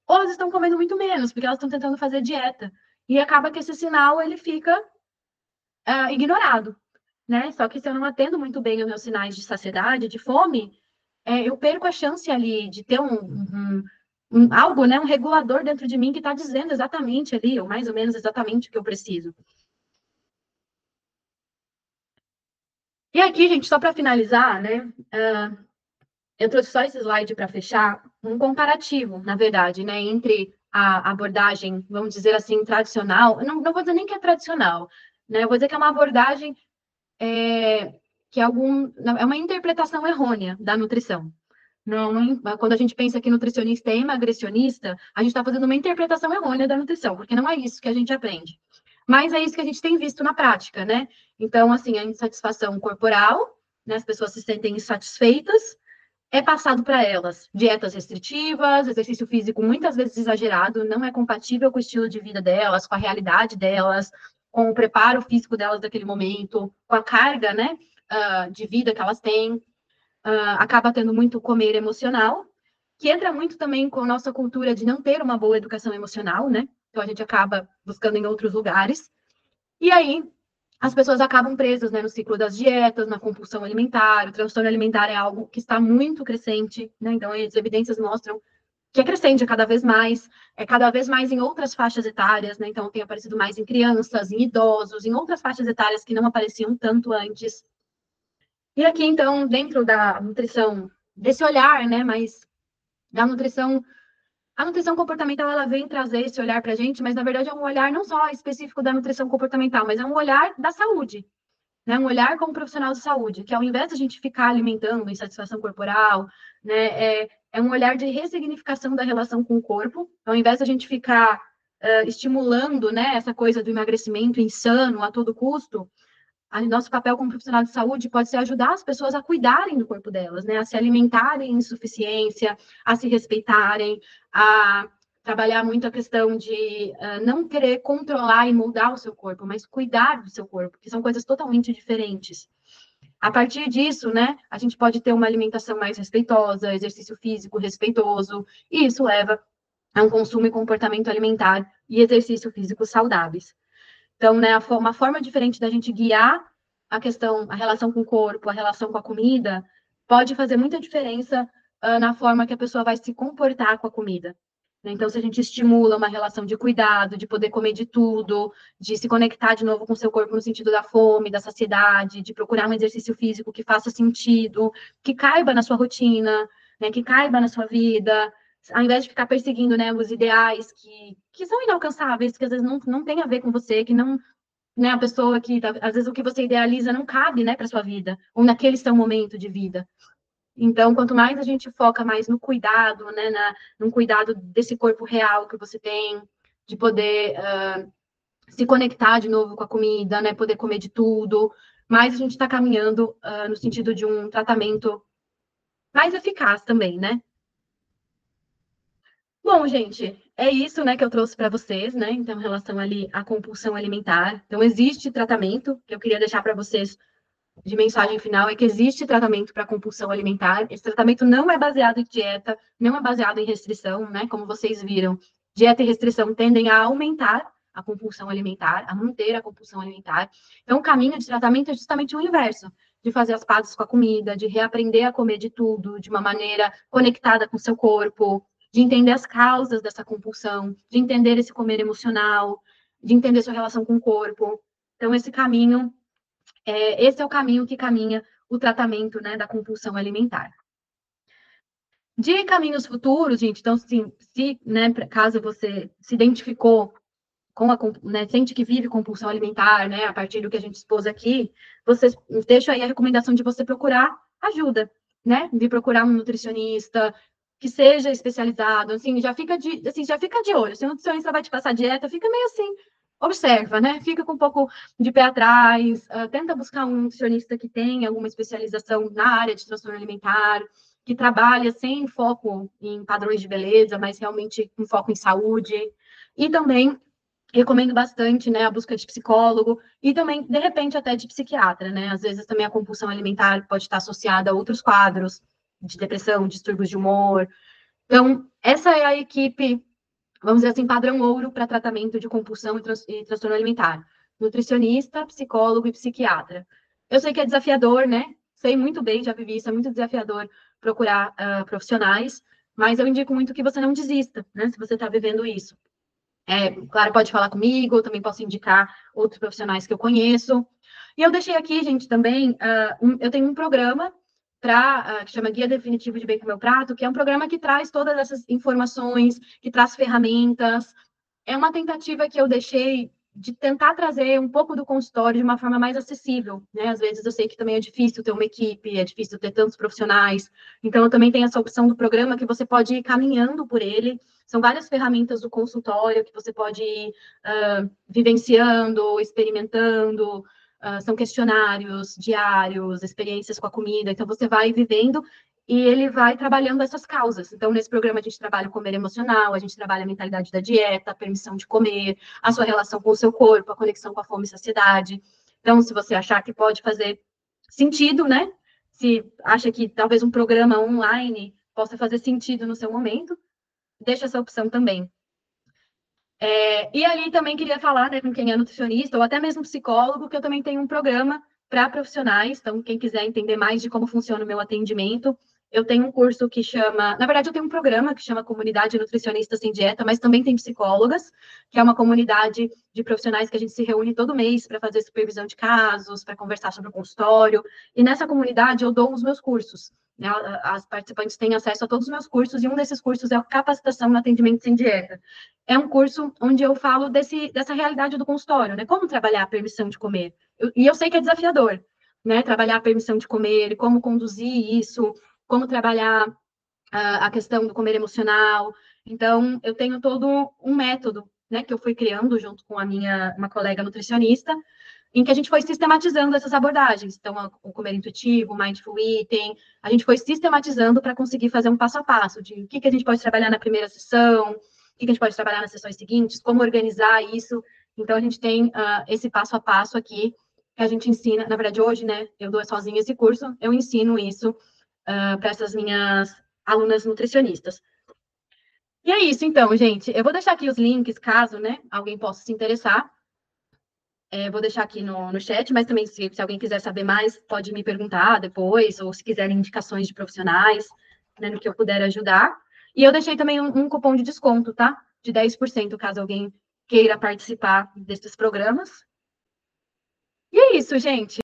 Speaker 1: ou elas estão comendo muito menos, porque elas estão tentando fazer dieta. E acaba que esse sinal ele fica ignorado, né? Só que se eu não atendo muito bem os meus sinais de saciedade, de fome, eu perco a chance ali de ter algo, né, um regulador dentro de mim que está dizendo exatamente ali, ou mais ou menos exatamente o que eu preciso. E aqui, gente, só para finalizar, né, eu trouxe só esse slide para fechar, um comparativo, na verdade, né, entre a abordagem, vamos dizer assim, tradicional, não vou dizer nem que é tradicional, né, eu vou dizer que é uma abordagem que é uma interpretação errônea da nutrição. Quando a gente pensa que nutricionista é emagrecionista, a gente está fazendo uma interpretação errônea da nutrição, porque não é isso que a gente aprende. Mas é isso que a gente tem visto na prática, né? Então, assim, a insatisfação corporal, né? As pessoas se sentem insatisfeitas, é passado para elas dietas restritivas, exercício físico muitas vezes exagerado, não é compatível com o estilo de vida delas, com a realidade delas, com o preparo físico delas daquele momento, com a carga, né, de vida que elas têm. Acaba tendo muito comer emocional, que entra muito também com a nossa cultura de não ter uma boa educação emocional, né? Então a gente acaba buscando em outros lugares. E aí as pessoas acabam presas, né, no ciclo das dietas, na compulsão alimentar. O transtorno alimentar é algo que está muito crescente, né? Então, as evidências mostram que é crescente é cada vez mais em outras faixas etárias, né? Então, tem aparecido mais em crianças, em idosos, em outras faixas etárias que não apareciam tanto antes. E aqui, então, dentro da nutrição, desse olhar, né, mas da nutrição, a nutrição comportamental, ela vem trazer esse olhar para a gente, mas, na verdade, é um olhar não só específico da nutrição comportamental, mas é um olhar da saúde, né? Um olhar como profissional de saúde, que ao invés de a gente ficar alimentando insatisfação corporal, né, é um olhar de ressignificação da relação com o corpo, ao invés de a gente ficar estimulando, né, essa coisa do emagrecimento insano a todo custo. Nosso papel como profissional de saúde pode ser ajudar as pessoas a cuidarem do corpo delas, né, a se alimentarem em suficiência, a se respeitarem, a trabalhar muito a questão de não querer controlar e moldar o seu corpo, mas cuidar do seu corpo, que são coisas totalmente diferentes. A partir disso, né, a gente pode ter uma alimentação mais respeitosa, exercício físico respeitoso, e isso leva a um consumo e comportamento alimentar e exercício físico saudáveis. Então, né, uma forma diferente da gente guiar a questão, a relação com o corpo, a relação com a comida, pode fazer muita diferença na forma que a pessoa vai se comportar com a comida. Então, se a gente estimula uma relação de cuidado, de poder comer de tudo, de se conectar de novo com o seu corpo no sentido da fome, da saciedade, de procurar um exercício físico que faça sentido, que caiba na sua rotina, né, que caiba na sua vida, ao invés de ficar perseguindo, né, os ideais que são inalcançáveis, que às vezes não tem a ver com você, que não, né, a pessoa que, às vezes, o que você idealiza não cabe, né, para sua vida, ou naquele seu momento de vida. Então, quanto mais a gente foca mais no cuidado, né, no cuidado desse corpo real que você tem, de poder se conectar de novo com a comida, né, poder comer de tudo, mais a gente está caminhando no sentido de um tratamento mais eficaz também, né? Bom, gente, é isso, né, que eu trouxe para vocês, né? Então, em relação ali à compulsão alimentar. Então, existe tratamento, que eu queria deixar para vocês de mensagem final, é que existe tratamento para compulsão alimentar. Esse tratamento não é baseado em dieta, não é baseado em restrição, né? Como vocês viram, dieta e restrição tendem a aumentar a compulsão alimentar, a manter a compulsão alimentar. Então, o caminho de tratamento é justamente o inverso, de fazer as pazes com a comida, de reaprender a comer de tudo, de uma maneira conectada com o seu corpo, de entender as causas dessa compulsão, de entender esse comer emocional, de entender sua relação com o corpo. Então, esse é o caminho que caminha o tratamento, né, da compulsão alimentar. De caminhos futuros, gente, então, assim, se, né, caso você se identificou com né, sente que vive compulsão alimentar, né, a partir do que a gente expôs aqui, você deixa aí a recomendação de você procurar ajuda, né, de procurar um nutricionista que seja especializado, assim, já fica de olho. Se o nutricionista vai te passar dieta, fica meio assim, observa, né, fica com um pouco de pé atrás, tenta buscar um nutricionista que tenha alguma especialização na área de transtorno alimentar, que trabalha sem foco em padrões de beleza, mas realmente com foco em saúde. E também recomendo bastante, né, a busca de psicólogo e também, de repente, até de psiquiatra, né? Às vezes também a compulsão alimentar pode estar associada a outros quadros de depressão, distúrbios de humor. Então, essa é a equipe, vamos dizer assim, padrão ouro para tratamento de compulsão e transtorno alimentar. Nutricionista, psicólogo e psiquiatra. Eu sei que é desafiador, né? Sei muito bem, já vivi isso, é muito desafiador procurar profissionais, mas eu indico muito que você não desista, né? Se você está vivendo isso. Claro, pode falar comigo, eu também posso indicar outros profissionais que eu conheço. E eu deixei aqui, gente, também, eu tenho um programa que chama Guia Definitivo de Bem com Meu Prato, que é um programa que traz todas essas informações, que traz ferramentas. É uma tentativa que eu deixei de tentar trazer um pouco do consultório de uma forma mais acessível, né? Às vezes eu sei que também é difícil ter uma equipe, é difícil ter tantos profissionais. Então, eu também tenho essa opção do programa que você pode ir caminhando por ele. São várias ferramentas do consultório que você pode ir vivenciando, experimentando. São questionários diários, experiências com a comida. Então, você vai vivendo e ele vai trabalhando essas causas. Então, nesse programa, a gente trabalha o comer emocional, a gente trabalha a mentalidade da dieta, a permissão de comer, a sua relação com o seu corpo, a conexão com a fome e saciedade. Então, se você achar que pode fazer sentido, né? Se acha que talvez um programa online possa fazer sentido no seu momento, deixa essa opção também. E ali também queria falar, né, com quem é nutricionista ou até mesmo psicólogo, que eu também tenho um programa para profissionais. Então, quem quiser entender mais de como funciona o meu atendimento, eu tenho um curso que chama, na verdade, eu tenho um programa que chama Comunidade Nutricionistas Sem Dieta, mas também tem psicólogas, que é uma comunidade de profissionais que a gente se reúne todo mês para fazer supervisão de casos, para conversar sobre o consultório. E nessa comunidade eu dou os meus cursos. Né? As participantes têm acesso a todos os meus cursos, e um desses cursos é a capacitação no atendimento sem dieta. É um curso onde eu falo dessa realidade do consultório, né? Como trabalhar a permissão de comer. E eu sei que é desafiador, né? Trabalhar a permissão de comer, como conduzir isso, como trabalhar a questão do comer emocional. Então, eu tenho todo um método, né, que eu fui criando junto com uma colega nutricionista, em que a gente foi sistematizando essas abordagens. Então, o comer intuitivo, o mindful eating, a gente foi sistematizando para conseguir fazer um passo a passo de o que a gente pode trabalhar na primeira sessão, o que a gente pode trabalhar nas sessões seguintes, como organizar isso. Então, a gente tem esse passo a passo aqui que a gente ensina. Na verdade, hoje, né, eu dou sozinha esse curso, eu ensino isso para essas minhas alunas nutricionistas. E é isso, então, gente. Eu vou deixar aqui os links, caso, né, alguém possa se interessar. Vou deixar aqui no chat, mas também, se alguém quiser saber mais, pode me perguntar depois, ou se quiserem indicações de profissionais, né, no que eu puder ajudar. E eu deixei também um cupom de desconto, tá? De 10%, caso alguém queira participar desses programas. E é isso, gente.